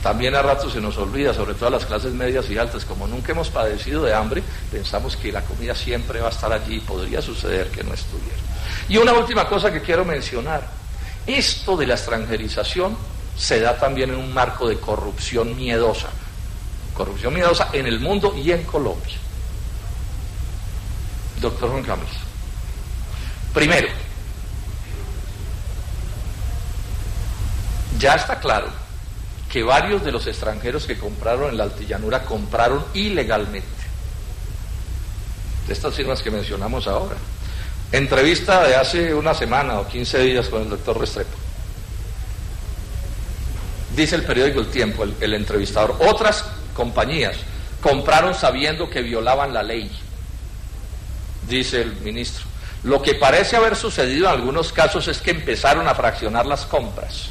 También a ratos se nos olvida, sobre todo a las clases medias y altas, como nunca hemos padecido de hambre, pensamos que la comida siempre va a estar allí y podría suceder que no estuviera. Y una última cosa que quiero mencionar, esto de la extranjerización se da también en un marco de corrupción miedosa en el mundo y en Colombia. Doctor Juan Camilo, primero, ya está claro que varios de los extranjeros que compraron en la altillanura compraron ilegalmente. De estas firmas que mencionamos ahora. Entrevista de hace una semana o 15 días con el doctor Restrepo. Dice el periódico El Tiempo, el entrevistador, otras compañías compraron sabiendo que violaban la ley. Dice el ministro, lo que parece haber sucedido en algunos casos es que empezaron a fraccionar las compras.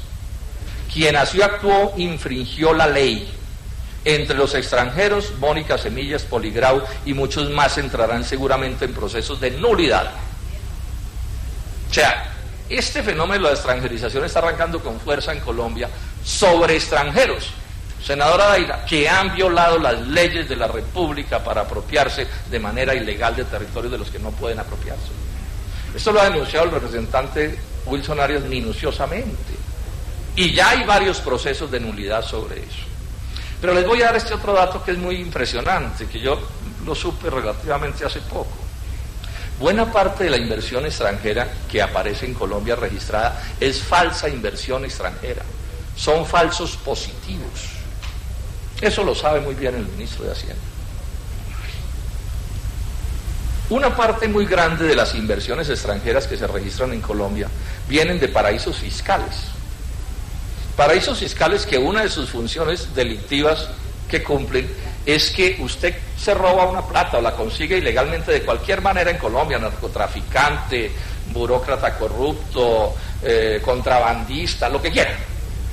Quien así actuó infringió la ley. Entre los extranjeros, Mónica Semillas, Poligrau y muchos más entrarán seguramente en procesos de nulidad. O sea, este fenómeno de la extranjerización está arrancando con fuerza en Colombia sobre extranjeros senadora Daira, que han violado las leyes de la República para apropiarse de manera ilegal de territorios de los que no pueden apropiarse. Esto lo ha denunciado el representante Wilson Arias minuciosamente, y ya hay varios procesos de nulidad sobre eso. Pero les voy a dar este otro dato que es muy impresionante, que yo lo supe relativamente hace poco. Buena parte de la inversión extranjera que aparece en Colombia registrada es falsa inversión extranjera, son falsos positivos. Eso lo sabe muy bien el ministro de Hacienda. Una parte muy grande de las inversiones extranjeras que se registran en Colombia vienen de paraísos fiscales. Paraísos fiscales que una de sus funciones delictivas que cumplen es que usted se roba una plata o la consigue ilegalmente de cualquier manera en Colombia, narcotraficante, burócrata corrupto, contrabandista, lo que quiera.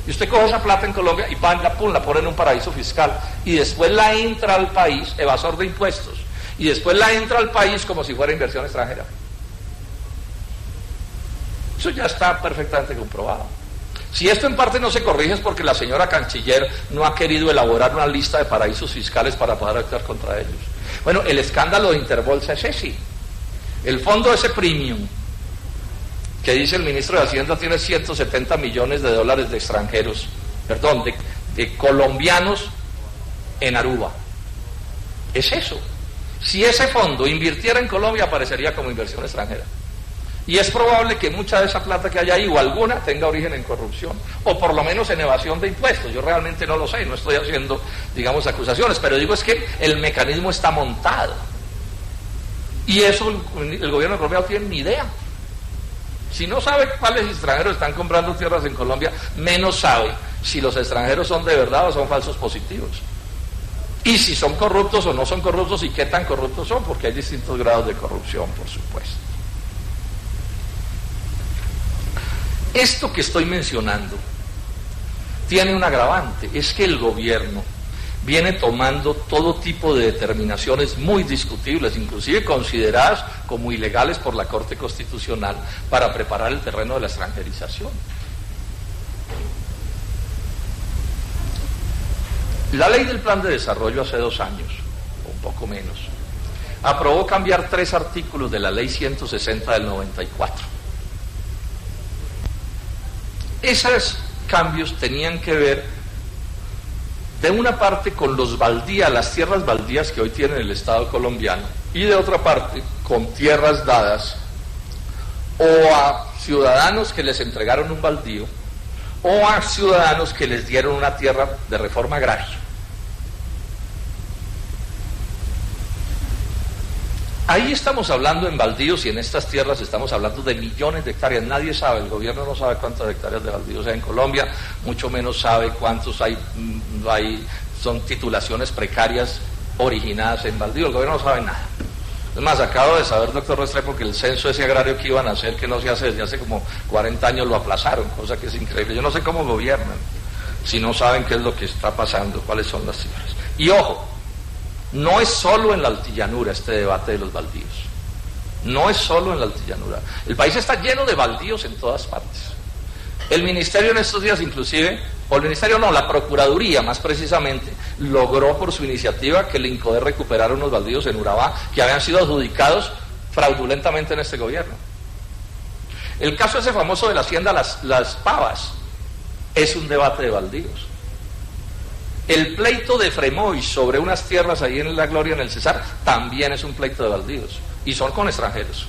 Y usted coge esa plata en Colombia y la pone en un paraíso fiscal y después la entra al país, evasor de impuestos, y después la entra al país como si fuera inversión extranjera. Eso ya está perfectamente comprobado. Si esto en parte no se corrige es porque la señora canciller no ha querido elaborar una lista de paraísos fiscales para poder actuar contra ellos. Bueno, el escándalo de Interbolsa es ese. El fondo ese premium, que dice el ministro de Hacienda, tiene 170 millones de dólares de extranjeros, perdón, de colombianos en Aruba. Es eso. Si ese fondo invirtiera en Colombia, aparecería como inversión extranjera. Y es probable que mucha de esa plata que hay ahí, o alguna, tenga origen en corrupción, o por lo menos en evasión de impuestos. Yo realmente no lo sé, no estoy haciendo, digamos, acusaciones, pero digo es que el mecanismo está montado. Y eso el gobierno de Colombia no tiene ni idea. Si no sabe cuáles extranjeros están comprando tierras en Colombia, menos sabe si los extranjeros son de verdad o son falsos positivos. Y si son corruptos o no son corruptos y qué tan corruptos son, porque hay distintos grados de corrupción, por supuesto. Esto que estoy mencionando tiene un agravante, es que el gobierno viene tomando todo tipo de determinaciones muy discutibles, inclusive consideradas como ilegales por la Corte Constitucional, para preparar el terreno de la extranjerización. La ley del Plan de Desarrollo hace 2 años, o un poco menos, aprobó cambiar 3 artículos de la Ley 160 del 94. Esos cambios tenían que ver, de una parte, con los baldíos, las tierras baldías que hoy tiene el Estado colombiano, y de otra parte, con tierras dadas o a ciudadanos que les entregaron un baldío, o a ciudadanos que les dieron una tierra de reforma agraria. Ahí estamos hablando en baldíos, y en estas tierras estamos hablando de millones de hectáreas. Nadie sabe, el gobierno no sabe cuántas hectáreas de baldíos hay en Colombia, mucho menos sabe cuántos hay, son titulaciones precarias originadas en baldíos. El gobierno no sabe nada. Es más, acabo de saber, doctor Restrepo, que el censo ese agrario que iban a hacer, que no se hace desde hace como 40 años, lo aplazaron, cosa que es increíble. Yo no sé cómo gobiernan, si no saben qué es lo que está pasando, cuáles son las cifras. Y ojo, no es solo en la altillanura este debate de los baldíos. No es solo en la altillanura. El país está lleno de baldíos en todas partes. El ministerio en estos días inclusive, o el ministerio no, la Procuraduría más precisamente, logró por su iniciativa que el INCODER recuperara unos baldíos en Urabá que habían sido adjudicados fraudulentamente en este gobierno. El caso ese famoso de la hacienda Las Pavas es un debate de baldíos. El pleito de Fremoy sobre unas tierras ahí en La Gloria, en el Cesar, también es un pleito de baldíos, y son con extranjeros.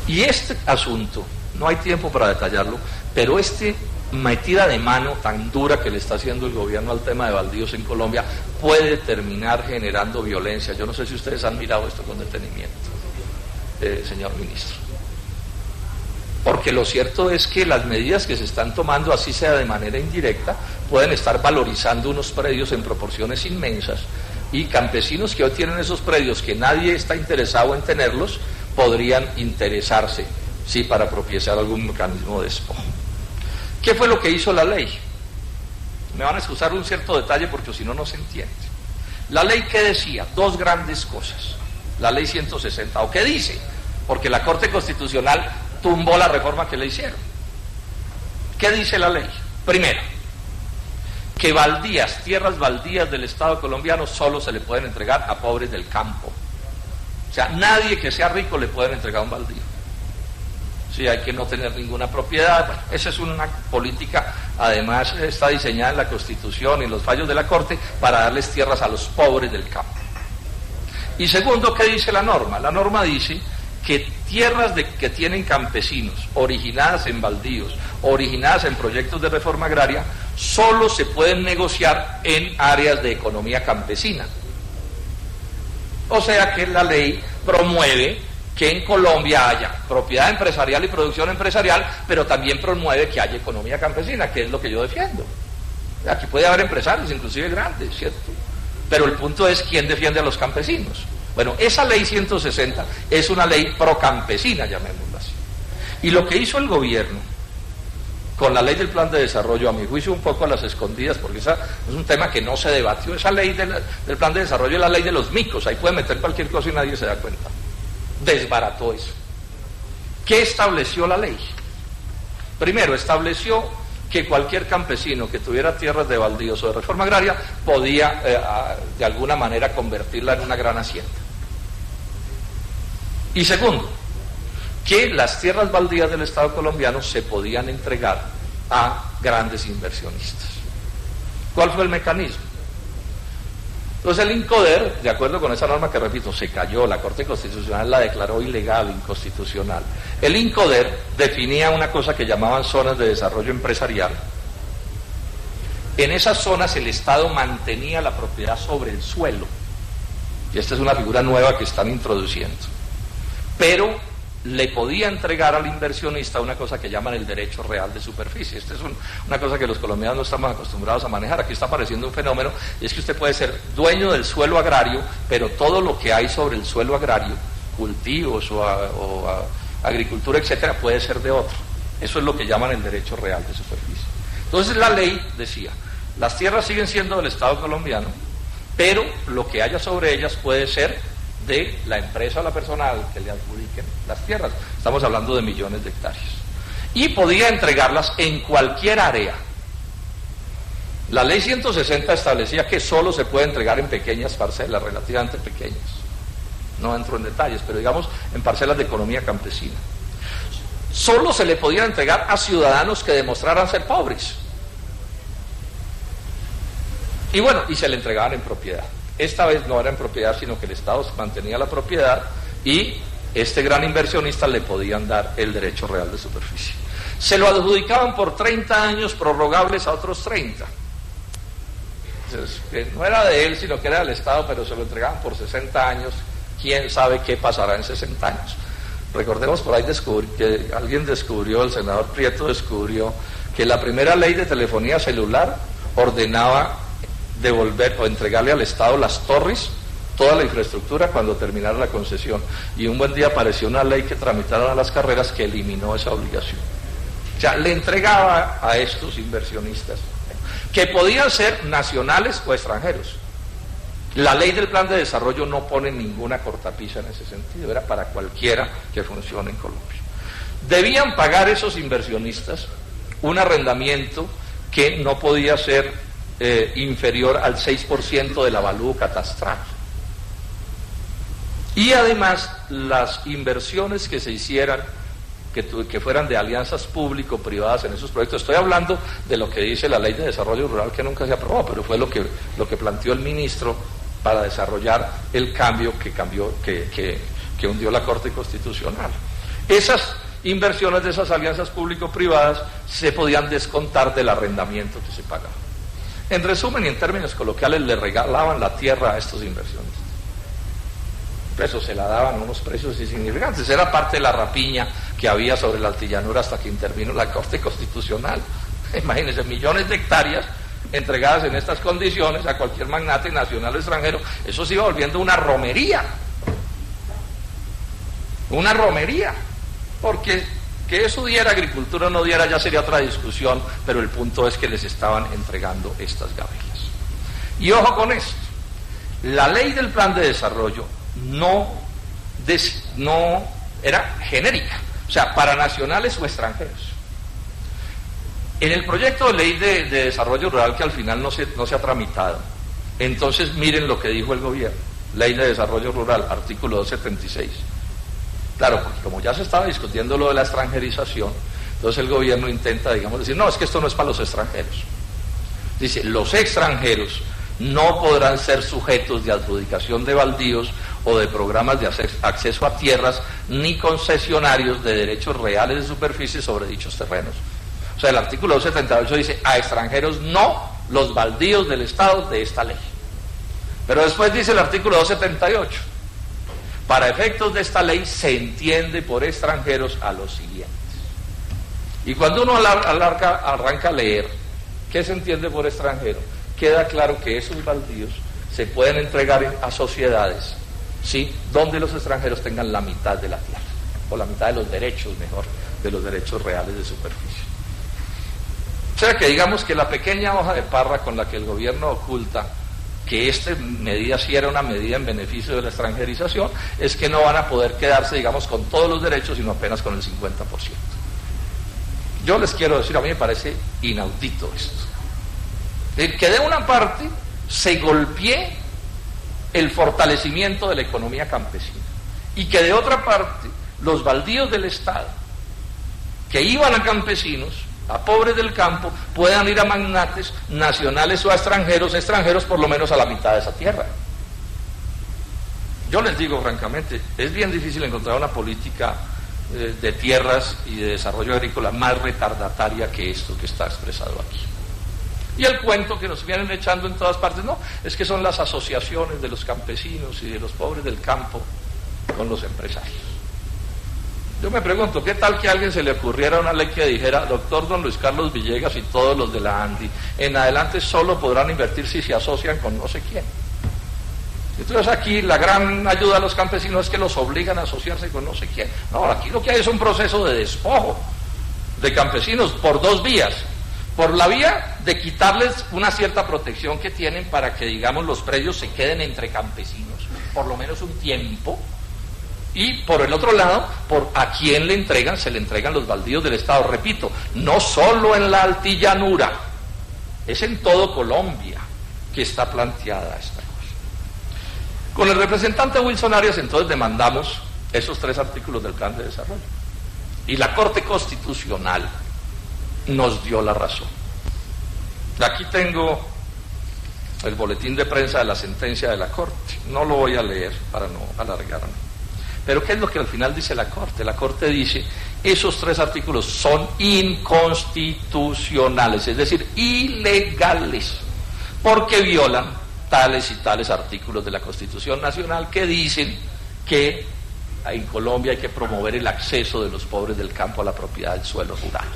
Y este asunto, no hay tiempo para detallarlo, pero metida de mano tan dura que le está haciendo el gobierno al tema de baldíos en Colombia puede terminar generando violencia. Yo no sé si ustedes han mirado esto con detenimiento, señor ministro. Porque lo cierto es que las medidas que se están tomando, así sea de manera indirecta, pueden estar valorizando unos predios en proporciones inmensas, y campesinos que hoy tienen esos predios, que nadie está interesado en tenerlos, podrían interesarse, sí, para propiciar algún mecanismo de despojo. ¿Qué fue lo que hizo la ley? Me van a excusar un cierto detalle porque si no, no se entiende. La ley, ¿qué decía? 2 grandes cosas. La ley 160, ¿o qué dice? Porque la Corte Constitucional tumbó la reforma que le hicieron. ¿Qué dice la ley? Primero, que baldías, tierras baldías del Estado colombiano solo se le pueden entregar a pobres del campo. O sea, nadie que sea rico le pueden entregar un baldío. Sí, hay que no tener ninguna propiedad. Bueno, esa es una política, además está diseñada en la Constitución y los fallos de la Corte para darles tierras a los pobres del campo. Y segundo, ¿qué dice la norma? La norma dice que tierras que tienen campesinos, originadas en baldíos, originadas en proyectos de reforma agraria, solo se pueden negociar en áreas de economía campesina. O sea que la ley promueve que en Colombia haya propiedad empresarial y producción empresarial, pero también promueve que haya economía campesina, que es lo que yo defiendo. Aquí puede haber empresarios, inclusive grandes, ¿cierto? Pero el punto es quién defiende a los campesinos. Bueno, esa ley 160 es una ley procampesina, llamémosla así. Y lo que hizo el gobierno con la ley del plan de desarrollo, a mi juicio un poco a las escondidas, porque esa es un tema que no se debatió, esa ley del plan de desarrollo es la ley de los micos, ahí puede meter cualquier cosa y nadie se da cuenta. Desbarató eso. ¿Qué estableció la ley? Primero, estableció que cualquier campesino que tuviera tierras de baldíos o de reforma agraria podía de alguna manera convertirla en una gran hacienda. Y segundo, que las tierras baldías del Estado colombiano se podían entregar a grandes inversionistas. ¿Cuál fue el mecanismo? Entonces el INCODER, de acuerdo con esa norma que repito, se cayó, la Corte Constitucional la declaró ilegal, inconstitucional. El INCODER definía una cosa que llamaban zonas de desarrollo empresarial. En esas zonas el Estado mantenía la propiedad sobre el suelo, y esta es una figura nueva que están introduciendo, pero le podía entregar al inversionista una cosa que llaman el derecho real de superficie. Esta es una cosa que los colombianos no estamos acostumbrados a manejar. Aquí está apareciendo un fenómeno, y es que usted puede ser dueño del suelo agrario, pero todo lo que hay sobre el suelo agrario, cultivos o agricultura, etcétera, puede ser de otro. Eso es lo que llaman el derecho real de superficie. Entonces la ley decía, las tierras siguen siendo del Estado colombiano, pero lo que haya sobre ellas puede ser de la empresa o la persona al que le adjudiquen las tierras. Estamos hablando de millones de hectáreas. Y podía entregarlas en cualquier área. La ley 160 establecía que solo se puede entregar en pequeñas parcelas, relativamente pequeñas. No entro en detalles, pero digamos en parcelas de economía campesina. Solo se le podía entregar a ciudadanos que demostraran ser pobres. Y bueno, y se le entregaban en propiedad. Esta vez no era en propiedad, sino que el Estado mantenía la propiedad y este gran inversionista le podían dar el derecho real de superficie. Se lo adjudicaban por 30 años, prorrogables a otros 30. Entonces, que no era de él, sino que era del Estado, pero se lo entregaban por 60 años. ¿Quién sabe qué pasará en 60 años? Recordemos, por ahí que alguien descubrió, el senador Prieto descubrió, que la primera ley de telefonía celular ordenaba devolver o entregarle al Estado las torres, toda la infraestructura cuando terminara la concesión, y un buen día apareció una ley que tramitaron a las carreras que eliminó esa obligación. O sea, le entregaba a estos inversionistas, que podían ser nacionales o extranjeros. La ley del plan de desarrollo no pone ninguna cortapisa en ese sentido, era para cualquiera que funcione en Colombia. Debían pagar esos inversionistas un arrendamiento que no podía ser inferior al 6% del avalúo catastral. Y además, las inversiones que se hicieran, que fueran de alianzas público-privadas en esos proyectos, estoy hablando de lo que dice la Ley de Desarrollo Rural, que nunca se aprobó, pero fue lo que planteó el ministro para desarrollar el cambio que hundió la Corte Constitucional. Esas inversiones de esas alianzas público-privadas se podían descontar del arrendamiento que se pagaba. En resumen y en términos coloquiales, le regalaban la tierra a estos inversionistas. Eso se la daban a unos precios insignificantes. Era parte de la rapiña que había sobre la altillanura hasta que intervino la Corte Constitucional. Imagínense, millones de hectáreas entregadas en estas condiciones a cualquier magnate nacional o extranjero. Eso se iba volviendo una romería. Una romería. Porque que eso diera agricultura o no diera ya sería otra discusión, pero el punto es que les estaban entregando estas gabelas. Y ojo con esto, la ley del plan de desarrollo no era genérica, o sea, para nacionales o extranjeros. En el proyecto de ley de desarrollo rural, que al final no se ha tramitado, entonces miren lo que dijo el gobierno. Ley de desarrollo rural, artículo 276. Claro, porque como ya se estaba discutiendo lo de la extranjerización, entonces el gobierno intenta, digamos, decir, no, es que esto no es para los extranjeros. Dice, los extranjeros no podrán ser sujetos de adjudicación de baldíos o de programas de acceso a tierras, ni concesionarios de derechos reales de superficie sobre dichos terrenos. O sea, el artículo 278 dice, a extranjeros no los baldíos del Estado de esta ley. Pero después dice el artículo 278, para efectos de esta ley se entiende por extranjeros a los siguientes. Y cuando uno arranca a leer qué se entiende por extranjero, queda claro que esos baldíos se pueden entregar a sociedades, ¿sí?, donde los extranjeros tengan la mitad de la tierra, o la mitad de los derechos, mejor, de los derechos reales de superficie. O sea que digamos que la pequeña hoja de parra con la que el gobierno oculta que esta medida sí era una medida en beneficio de la extranjerización, es que no van a poder quedarse, digamos, con todos los derechos, sino apenas con el 50%. Yo les quiero decir, a mí me parece inaudito esto. Que de una parte se golpee el fortalecimiento de la economía campesina y que de otra parte los baldíos del Estado que iban a campesinos, a pobres del campo, puedan ir a magnates nacionales o a extranjeros por lo menos a la mitad de esa tierra. Yo les digo francamente, es bien difícil encontrar una política de tierras y de desarrollo agrícola más retardataria que esto que está expresado aquí. Y el cuento que nos vienen echando en todas partes, no, es que son las asociaciones de los campesinos y de los pobres del campo con los empresarios. Yo me pregunto, ¿qué tal que a alguien se le ocurriera una ley que dijera, doctor don Luis Carlos Villegas y todos los de la ANDI, en adelante solo podrán invertir si se asocian con no sé quién? Entonces aquí la gran ayuda a los campesinos es que los obligan a asociarse con no sé quién. No, aquí lo que hay es un proceso de despojo de campesinos por dos vías. Por la vía de quitarles una cierta protección que tienen para que, digamos, los predios se queden entre campesinos, por lo menos un tiempo. Y por el otro lado, por a quién le entregan, se le entregan los baldíos del Estado. Repito, no solo en la altillanura, es en todo Colombia que está planteada esta cosa. Con el representante Wilson Arias entonces demandamos esos 3 artículos del plan de desarrollo. Y la Corte Constitucional nos dio la razón. Aquí tengo el boletín de prensa de la sentencia de la Corte. No lo voy a leer para no alargarme. Pero ¿qué es lo que al final dice la Corte? La Corte dice, esos 3 artículos son inconstitucionales, es decir, ilegales, porque violan tales y tales artículos de la Constitución Nacional que dicen que en Colombia hay que promover el acceso de los pobres del campo a la propiedad del suelo rural.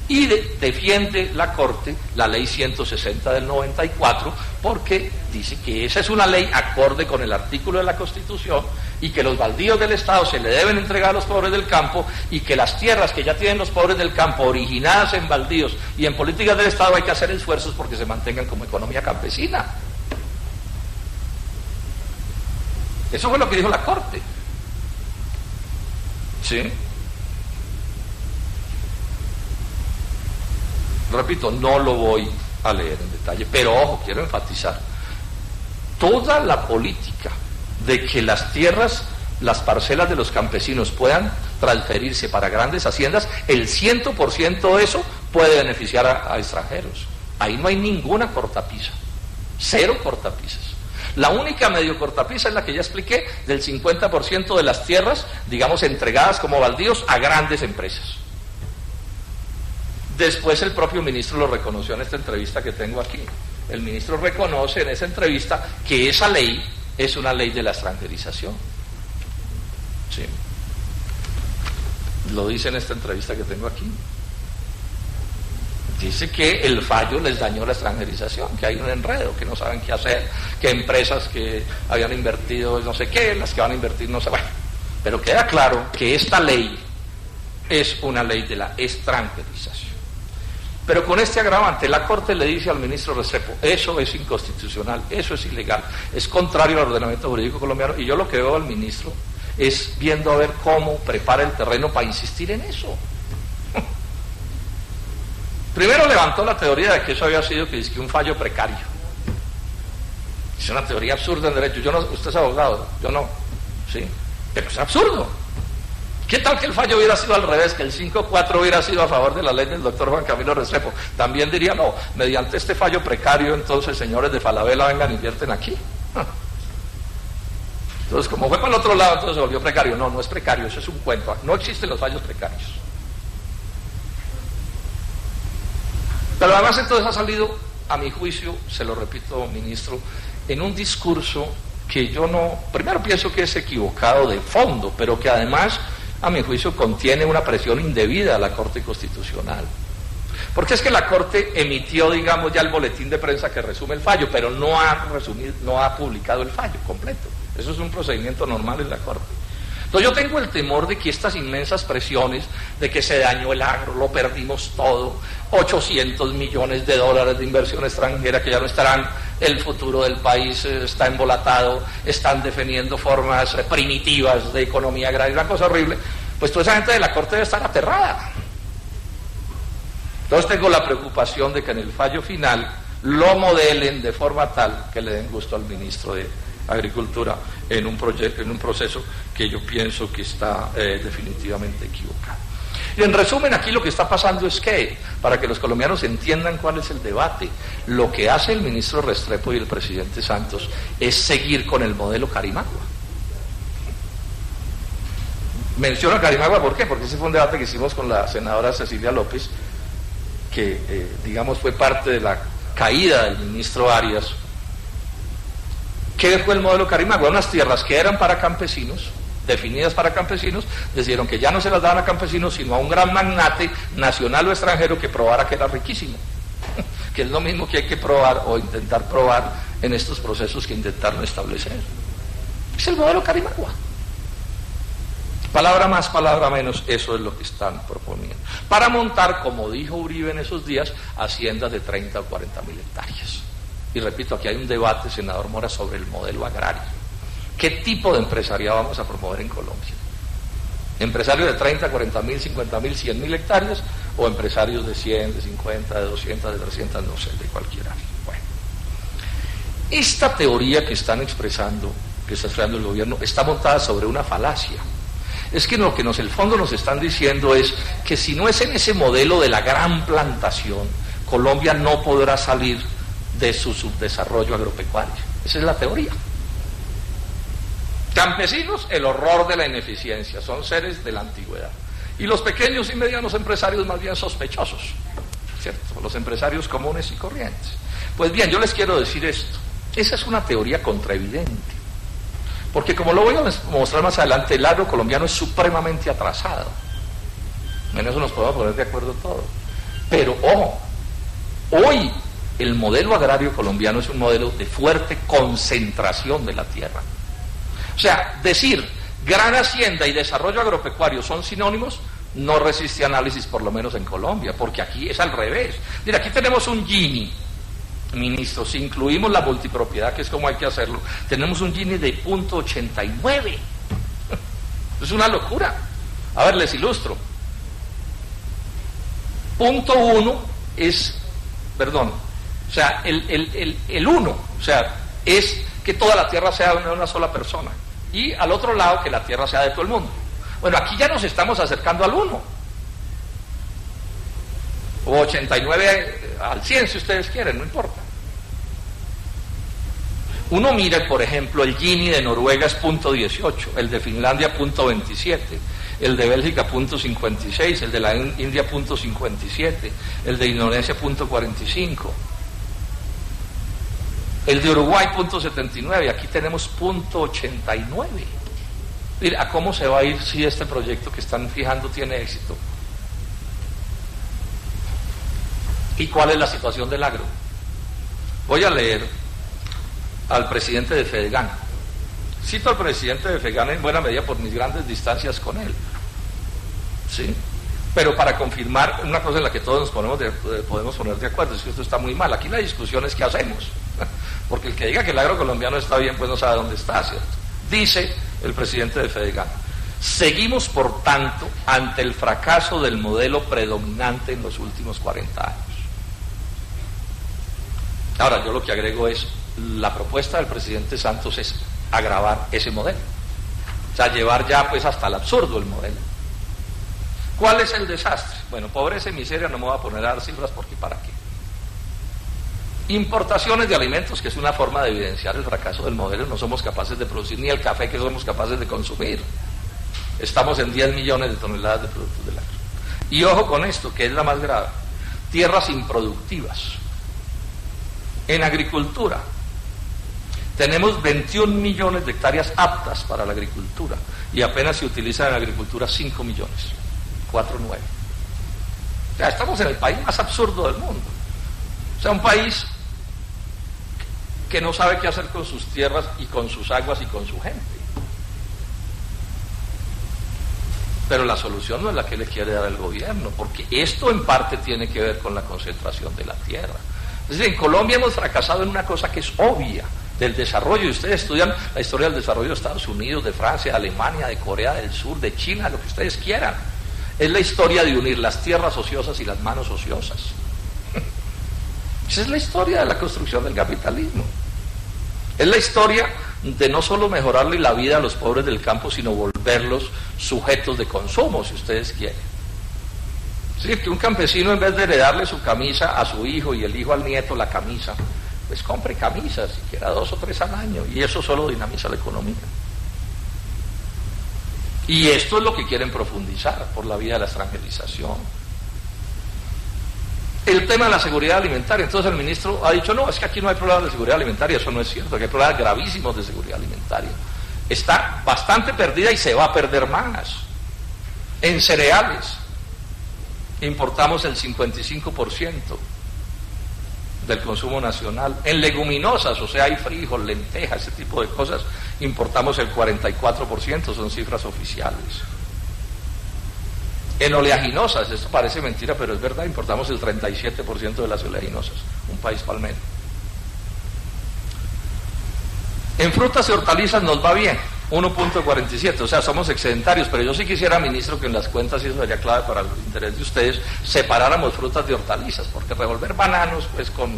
Y defiende la Corte la ley 160 del 94 porque dice que esa es una ley acorde con el artículo de la Constitución y que los baldíos del Estado se le deben entregar a los pobres del campo y que las tierras que ya tienen los pobres del campo originadas en baldíos y en políticas del Estado hay que hacer esfuerzos porque se mantengan como economía campesina. Eso fue lo que dijo la Corte. ¿Sí? Repito, no lo voy a leer en detalle, pero ojo, quiero enfatizar, toda la política de que las tierras, las parcelas de los campesinos puedan transferirse para grandes haciendas, el 100% de eso puede beneficiar a extranjeros. Ahí no hay ninguna cortapisa, 0 cortapisas. La única medio cortapisa es la que ya expliqué, del 50% de las tierras, digamos, entregadas como baldíos a grandes empresas. Después el propio ministro lo reconoció en esta entrevista que tengo aquí. El ministro reconoce en esa entrevista que esa ley es una ley de la extranjerización. Sí. Lo dice en esta entrevista que tengo aquí. Dice que el fallo les dañó la extranjerización, que hay un enredo, que no saben qué hacer, que empresas que habían invertido no sé qué, las que van a invertir no sé, bueno. Pero queda claro que esta ley es una ley de la extranjerización. Pero con este agravante, la Corte le dice al ministro Restrepo, eso es inconstitucional, eso es ilegal, es contrario al ordenamiento jurídico colombiano, y yo lo que veo al ministro es viendo a ver cómo prepara el terreno para insistir en eso. Primero levantó la teoría de que eso había sido que un fallo precario. Es una teoría absurda en derecho. Yo no, usted es abogado, yo no, sí, pero es absurdo. ¿Qué tal que el fallo hubiera sido al revés, que el 5-4 hubiera sido a favor de la ley del doctor Juan Camilo Restrepo? También diría, no, mediante este fallo precario, entonces, señores de Falabella, vengan e invierten aquí. Entonces, como fue para el otro lado, entonces se volvió precario. No, no es precario, eso es un cuento. No existen los fallos precarios. Pero además entonces ha salido, a mi juicio, se lo repito, ministro, en un discurso que yo no, primero pienso que es equivocado de fondo, pero que además, a mi juicio, contiene una presión indebida a la Corte Constitucional. Porque es que la Corte emitió, digamos, ya el boletín de prensa que resume el fallo, pero no ha publicado el fallo completo. Eso es un procedimiento normal en la Corte. Entonces yo tengo el temor de que estas inmensas presiones, de que se dañó el agro, lo perdimos todo, 800 millones de dólares de inversión extranjera que ya no estarán, el futuro del país está embolatado, están defendiendo formas primitivas de economía agraria, una cosa horrible, pues toda esa gente de la Corte debe estar aterrada. Entonces tengo la preocupación de que en el fallo final lo modelen de forma tal que le den gusto al ministro de Agricultura en un proceso que yo pienso que está definitivamente equivocado. Y en resumen, aquí lo que está pasando es que, para que los colombianos entiendan cuál es el debate, lo que hace el ministro Restrepo y el presidente Santos es seguir con el modelo Carimagua. Menciono a Carimagua, ¿por qué? Porque ese fue un debate que hicimos con la senadora Cecilia López, que digamos fue parte de la caída del ministro Arias. ¿Qué fue el modelo Carimagua? Unas tierras que eran para campesinos, definidas para campesinos, decidieron que ya no se las daban a campesinos, sino a un gran magnate nacional o extranjero que probara que era riquísimo, que es lo mismo que hay que probar o intentar probar en estos procesos que intentaron establecer. Es el modelo Carimagua. Palabra más, palabra menos, eso es lo que están proponiendo. Para montar, como dijo Uribe en esos días, haciendas de 30 o 40 mil hectáreas. Y repito, aquí hay un debate, senador Mora, sobre el modelo agrario. ¿Qué tipo de empresariado vamos a promover en Colombia? ¿Empresarios de 30, 40 mil, 50 mil, 100 mil hectáreas? ¿O empresarios de 100, de 50, de 200, de 300, no sé, de cualquiera? Bueno, esta teoría que están expresando, que está expresando el gobierno, está montada sobre una falacia. Es que lo que el fondo nos están diciendo es que si no es en ese modelo de la gran plantación, Colombia no podrá salir de su subdesarrollo agropecuario. Esa es la teoría. Campesinos, el horror de la ineficiencia, son seres de la antigüedad. Y los pequeños y medianos empresarios más bien sospechosos, ¿cierto? Los empresarios comunes y corrientes. Pues bien, yo les quiero decir esto. Esa es una teoría contraevidente. Porque como lo voy a mostrar más adelante, el agro colombiano es supremamente atrasado. En eso nos podemos poner de acuerdo todos. Pero, ojo, hoy el modelo agrario colombiano es un modelo de fuerte concentración de la tierra. O sea, decir gran hacienda y desarrollo agropecuario son sinónimos no resiste análisis, por lo menos en Colombia, porque aquí es al revés. Mira, aquí tenemos un Gini, ministro, si incluimos la multipropiedad, que es como hay que hacerlo, tenemos un Gini de 0.89. Es una locura. A ver, les ilustro. 0.1 es, perdón, o sea, el 1, o sea, es que toda la tierra sea de una sola persona. Y al otro lado, que la tierra sea de todo el mundo. Bueno, aquí ya nos estamos acercando al 1. O 89 al 100, si ustedes quieren, no importa. Uno mire, por ejemplo, el Gini de Noruega es 0.18, el de Finlandia 0.27, el de Bélgica 0.56, el de la India 0.57, el de Indonesia 0.45. El de Uruguay 0.79, aquí tenemos 0.89. Mira, ¿a cómo se va a ir si este proyecto que están fijando tiene éxito? ¿Y cuál es la situación del agro? Voy a leer al presidente de Fedegan. Cito al presidente de Fedegan en buena medida por mis grandes distancias con él. ¿Sí? Pero para confirmar una cosa en la que todos nos podemos poner de acuerdo, es que esto está muy mal. Aquí la discusión es qué hacemos. Porque el que diga que el agro colombiano está bien, pues no sabe dónde está, ¿cierto? Dice el presidente de Fedegan: Seguimos, por tanto, ante el fracaso del modelo predominante en los últimos 40 años. Ahora, yo lo que agrego es, la propuesta del presidente Santos es agravar ese modelo. O sea, llevar ya pues hasta el absurdo el modelo. ¿Cuál es el desastre? Bueno, pobreza y miseria, no me voy a poner a dar cifras porque ¿para qué? Importaciones de alimentos, que es una forma de evidenciar el fracaso del modelo. No somos capaces de producir ni el café que somos capaces de consumir. Estamos en 10 millones de toneladas de productos del año. Y ojo con esto, que es la más grave. Tierras improductivas. En agricultura, tenemos 21 millones de hectáreas aptas para la agricultura y apenas se utilizan en la agricultura 5 millones, 4,9. O sea, estamos en el país más absurdo del mundo. O sea, un país que no sabe qué hacer con sus tierras y con sus aguas y con su gente. Pero la solución no es la que le quiere dar el gobierno, porque esto en parte tiene que ver con la concentración de la tierra. Es decir, en Colombia hemos fracasado en una cosa que es obvia, del desarrollo, y ustedes estudian la historia del desarrollo de Estados Unidos, de Francia, de Alemania, de Corea del Sur, de China, lo que ustedes quieran. Es la historia de unir las tierras ociosas y las manos ociosas. Esa es la historia de la construcción del capitalismo. Es la historia de no solo mejorarle la vida a los pobres del campo, sino volverlos sujetos de consumo, si ustedes quieren. Es decir, que un campesino, en vez de heredarle su camisa a su hijo y el hijo al nieto la camisa, pues compre camisas, siquiera 2 o 3 al año, y eso solo dinamiza la economía. Y esto es lo que quieren profundizar por la vía de la extranjerización. El tema de la seguridad alimentaria, entonces el ministro ha dicho, no, es que aquí no hay problemas de seguridad alimentaria. Eso no es cierto, que hay problemas gravísimos de seguridad alimentaria. Está bastante perdida y se va a perder más. En cereales importamos el 55% del consumo nacional. En leguminosas, o sea, hay frijol, lentejas, ese tipo de cosas, importamos el 44%, son cifras oficiales. En oleaginosas, esto parece mentira, pero es verdad, importamos el 37% de las oleaginosas, un país palmero. En frutas y hortalizas nos va bien, 1.47, o sea, somos excedentarios, pero yo sí quisiera, ministro, que en las cuentas, y eso sería clave para el interés de ustedes, separáramos frutas de hortalizas, porque revolver bananos pues con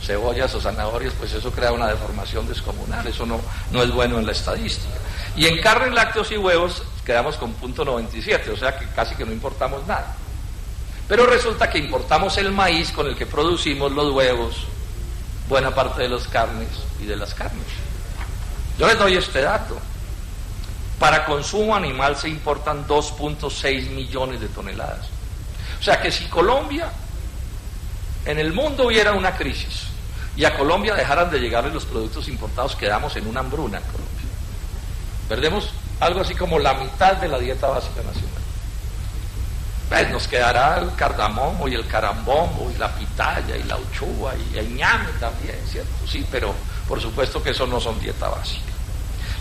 cebollas o zanahorias, pues eso crea una deformación descomunal, eso no es bueno en la estadística. Y en carne, lácteos y huevos quedamos con 0.97, o sea que casi que no importamos nada. Pero resulta que importamos el maíz con el que producimos los huevos, buena parte de las carnes y de las carnes. Yo les doy este dato. Para consumo animal se importan 2.6 millones de toneladas. O sea que si Colombia, en el mundo hubiera una crisis y a Colombia dejaran de llegarle los productos importados, quedamos en una hambruna en Colombia. Perdemos algo así como la mitad de la dieta básica nacional. Pues nos quedará el cardamomo y el carambombo y la pitaya y la uchúa y el ñame también, ¿cierto? Sí, pero por supuesto que eso no son dieta básica.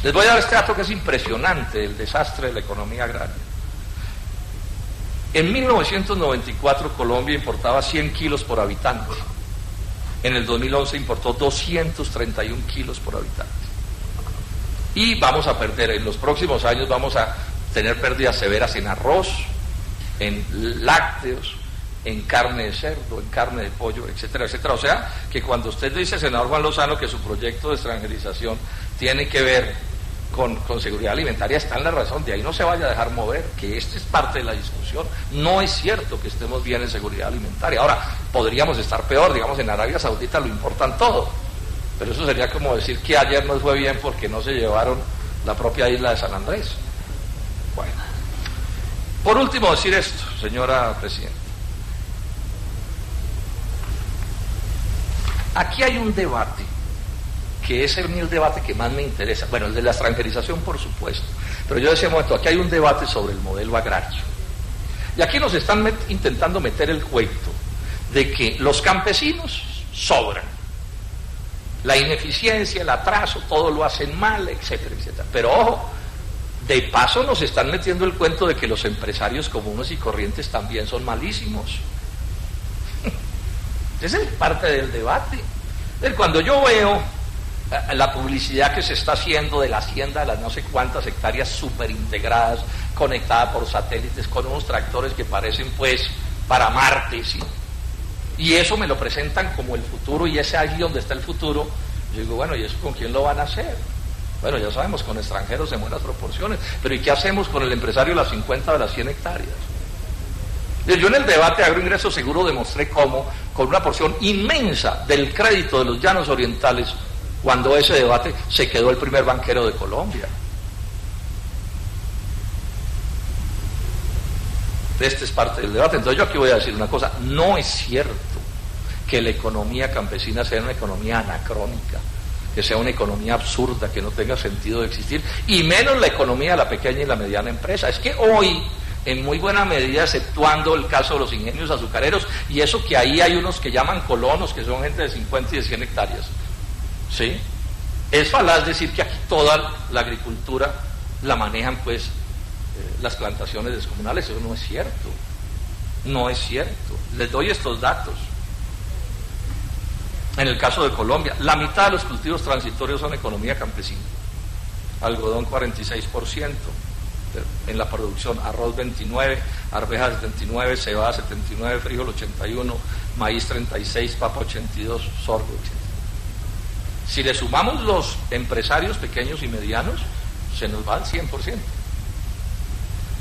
Les voy a dar este dato que es impresionante, el desastre de la economía agraria. En 1994 Colombia importaba 100 kilos por habitante. En el 2011 importó 231 kilos por habitante. Y vamos a perder, en los próximos años vamos a tener pérdidas severas en arroz, en lácteos, en carne de cerdo, en carne de pollo, etcétera, etcétera. O sea, que cuando usted dice, senador Juan Lozano, que su proyecto de extranjerización tiene que ver con seguridad alimentaria, está en la razón, de ahí no se vaya a dejar mover, que esta es parte de la discusión. No es cierto que estemos bien en seguridad alimentaria. Ahora, podríamos estar peor, digamos, en Arabia Saudita lo importan todo, pero eso sería como decir que ayer nos fue bien porque no se llevaron la propia isla de San Andrés. Bueno, por último decir esto, señora Presidenta. Aquí hay un debate, que es el debate que más me interesa. Bueno, el de la extranjerización, por supuesto. Pero yo decía, momento, aquí hay un debate sobre el modelo agrario. Y aquí nos están intentando meter el cuento de que los campesinos sobran. La ineficiencia, el atraso, todo lo hacen mal, etcétera, etcétera. Pero ojo, de paso nos están metiendo el cuento de que los empresarios comunes y corrientes también son malísimos. Esa es parte del debate. Cuando yo veo la publicidad que se está haciendo de la hacienda de las no sé cuántas hectáreas súper integradas, conectada por satélites, con unos tractores que parecen pues para Marte, ¿sí? Y eso me lo presentan como el futuro, y es allí donde está el futuro. Yo digo, bueno, ¿y eso con quién lo van a hacer? Bueno, ya sabemos, con extranjeros en buenas proporciones, pero ¿y qué hacemos con el empresario de las 50 de las 100 hectáreas? Yo en el debate de agroingreso seguro demostré cómo, con una porción inmensa del crédito de los llanos orientales, cuando ese debate se quedó el primer banquero de Colombia. Este es parte del debate. Entonces yo aquí voy a decir una cosa: no es cierto que la economía campesina sea una economía anacrónica, que sea una economía absurda, que no tenga sentido de existir, y menos la economía de la pequeña y la mediana empresa. Es que hoy, en muy buena medida, exceptuando el caso de los ingenios azucareros, y eso que ahí hay unos que llaman colonos, que son gente de 50 y de 100 hectáreas, ¿sí? Es falaz decir que aquí toda la agricultura la manejan pues las plantaciones descomunales. Eso no es cierto, no es cierto. Les doy estos datos. En el caso de Colombia, la mitad de los cultivos transitorios son economía campesina. Algodón 46%, en la producción, arroz 29%, arvejas 79%, cebada 79%, frijol 81%, maíz 36%, papa 82%, sorgo 80%. Si le sumamos los empresarios pequeños y medianos, se nos va al 100%.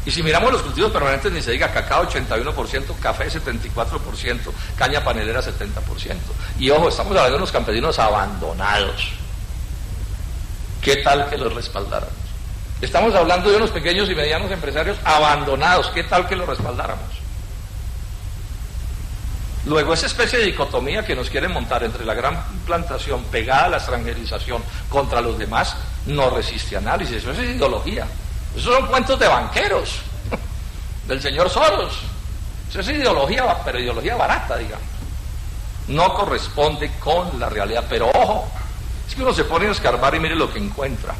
Y si miramos los cultivos permanentes, ni se diga: cacao 81%, café 74%, caña panelera 70%. Y ojo, estamos hablando de unos campesinos abandonados. ¿Qué tal que los respaldáramos? Estamos hablando de unos pequeños y medianos empresarios abandonados. ¿Qué tal que los respaldáramos? Luego, esa especie de dicotomía que nos quieren montar entre la gran plantación pegada a la extranjerización contra los demás no resiste análisis. Eso es ideología. Esos son cuentos de banqueros, del señor Soros. Eso es ideología, pero ideología barata, digamos. No corresponde con la realidad. Pero ojo, es que uno se pone a escarbar y mire lo que encuentra.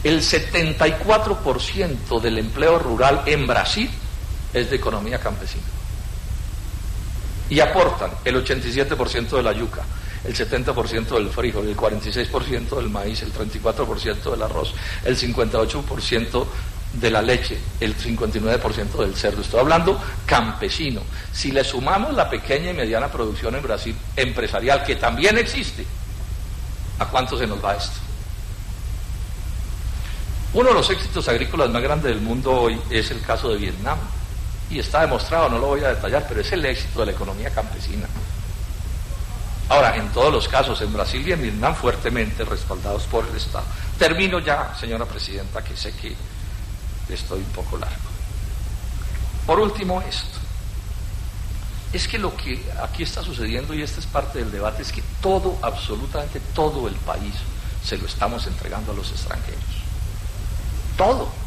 El 74% del empleo rural en Brasil es de economía campesina. Y aportan el 87% de la yuca, el 70% del frijol, el 46% del maíz, el 34% del arroz, el 58% de la leche, el 59% del cerdo. Estoy hablando campesino. Si le sumamos la pequeña y mediana producción en Brasil, empresarial, que también existe, ¿a cuánto se nos va esto? Uno de los éxitos agrícolas más grandes del mundo hoy es el caso de Vietnam. Y está demostrado, no lo voy a detallar, pero es el éxito de la economía campesina. Ahora, en todos los casos, en Brasil y en Vietnam, fuertemente respaldados por el Estado. Termino ya, señora presidenta, que sé que estoy un poco largo. Por último, esto. Es que lo que aquí está sucediendo, y esta es parte del debate, es que todo, absolutamente todo el país, se lo estamos entregando a los extranjeros. Todo.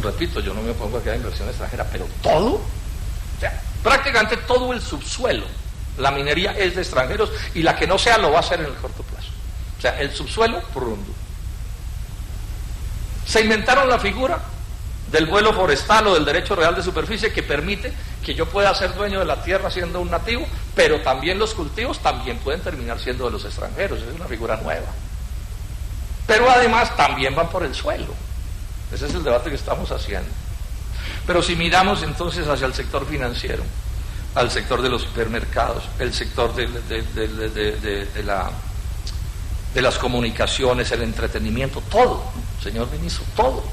Repito, yo no me opongo a que haya inversión extranjera, pero todo, o sea, prácticamente todo el subsuelo, la minería es de extranjeros, y la que no sea lo va a hacer en el corto plazo. O sea, el subsuelo, prundo. Se inventaron la figura del vuelo forestal o del derecho real de superficie, que permite que yo pueda ser dueño de la tierra siendo un nativo, pero también los cultivos también pueden terminar siendo de los extranjeros. Es una figura nueva. Pero además también van por el suelo. Ese es el debate que estamos haciendo. Pero si miramos entonces hacia el sector financiero, al sector de los supermercados, el sector de las comunicaciones, el entretenimiento, todo, señor ministro, todo.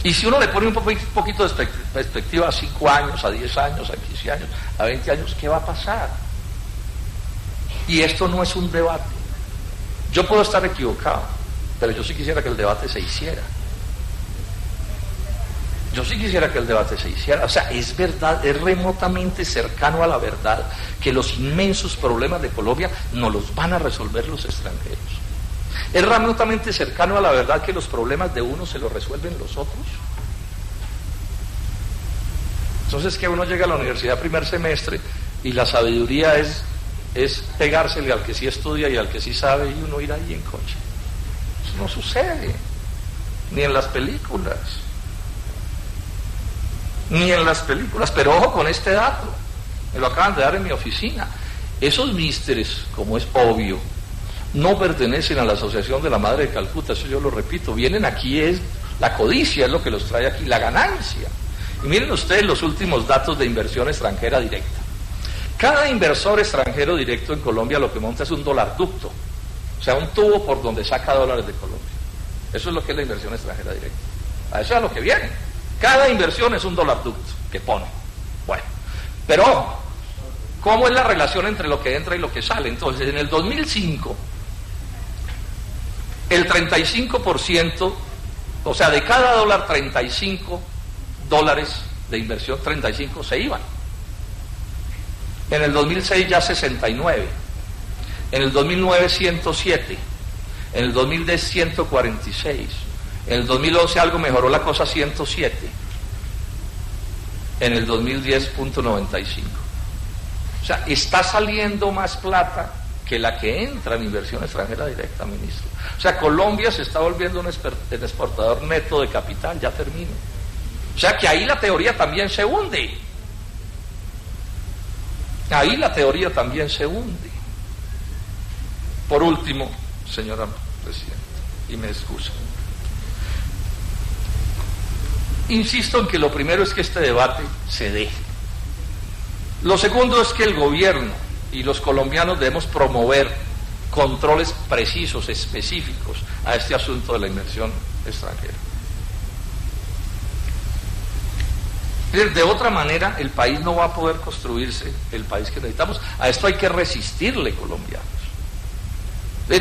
Y si uno le pone un poquito de perspectiva a 5 años, a 10 años, a 15 años, a 20 años, ¿qué va a pasar? Y esto no es un debate. Yo puedo estar equivocado, pero yo sí quisiera que el debate se hiciera. Yo sí quisiera que el debate se hiciera. O sea, es verdad, es remotamente cercano a la verdad que los inmensos problemas de Colombia no los van a resolver los extranjeros. Es remotamente cercano a la verdad que los problemas de unos se los resuelven los otros. Entonces, que uno llega a la universidad primer semestre y la sabiduría es pegársele al que sí estudia y al que sí sabe, y uno ir ahí en coche. Eso no sucede, ni en las películas. Ni en las películas. Pero ojo con este dato, me lo acaban de dar en mi oficina. Esos místeres, como es obvio, no pertenecen a la Asociación de la Madre de Calcuta, eso yo lo repito, vienen aquí, es la codicia, es lo que los trae aquí, la ganancia. Y miren ustedes los últimos datos de inversión extranjera directa. Cada inversor extranjero directo en Colombia lo que monta es un dolarducto, o sea, un tubo por donde saca dólares de Colombia. Eso es lo que es la inversión extranjera directa. A eso es a lo que viene. Cada inversión es un dolarducto que pone. Bueno, pero ojo, ¿cómo es la relación entre lo que entra y lo que sale? Entonces, en el 2005, el 35%, o sea, de cada dólar, 35 dólares de inversión, 35 se iban. En el 2006 ya 69, en el 2009 107, en el 2010 146, en el 2011 algo mejoró la cosa, 107, en el 2010 .95. O sea, está saliendo más plata que la que entra en inversión extranjera directa, ministro. O sea, Colombia se está volviendo un exportador neto de capital, ya termino. O sea que ahí la teoría también se hunde. Ahí la teoría también se hunde. Por último, señora Presidenta, y me excuso, insisto en que lo primero es que este debate se dé. Lo segundo es que el gobierno y los colombianos debemos promover controles precisos, específicos a este asunto de la inversión extranjera. De otra manera, el país no va a poder construirse el país que necesitamos. A esto hay que resistirle, colombianos.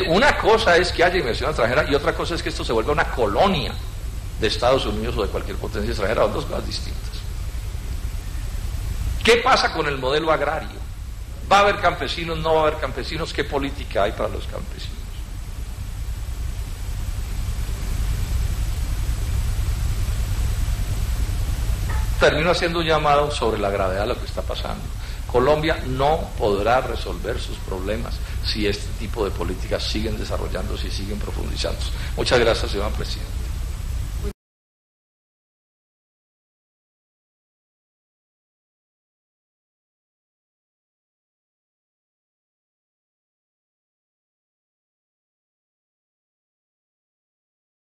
Una cosa es que haya inversión extranjera y otra cosa es que esto se vuelva una colonia de Estados Unidos o de cualquier potencia extranjera, son dos cosas distintas. ¿Qué pasa con el modelo agrario? ¿Va a haber campesinos? ¿No va a haber campesinos? ¿Qué política hay para los campesinos? Termino haciendo un llamado sobre la gravedad de lo que está pasando. Colombia no podrá resolver sus problemas si este tipo de políticas siguen desarrollándose y siguen profundizándose. Muchas gracias, señora Presidenta.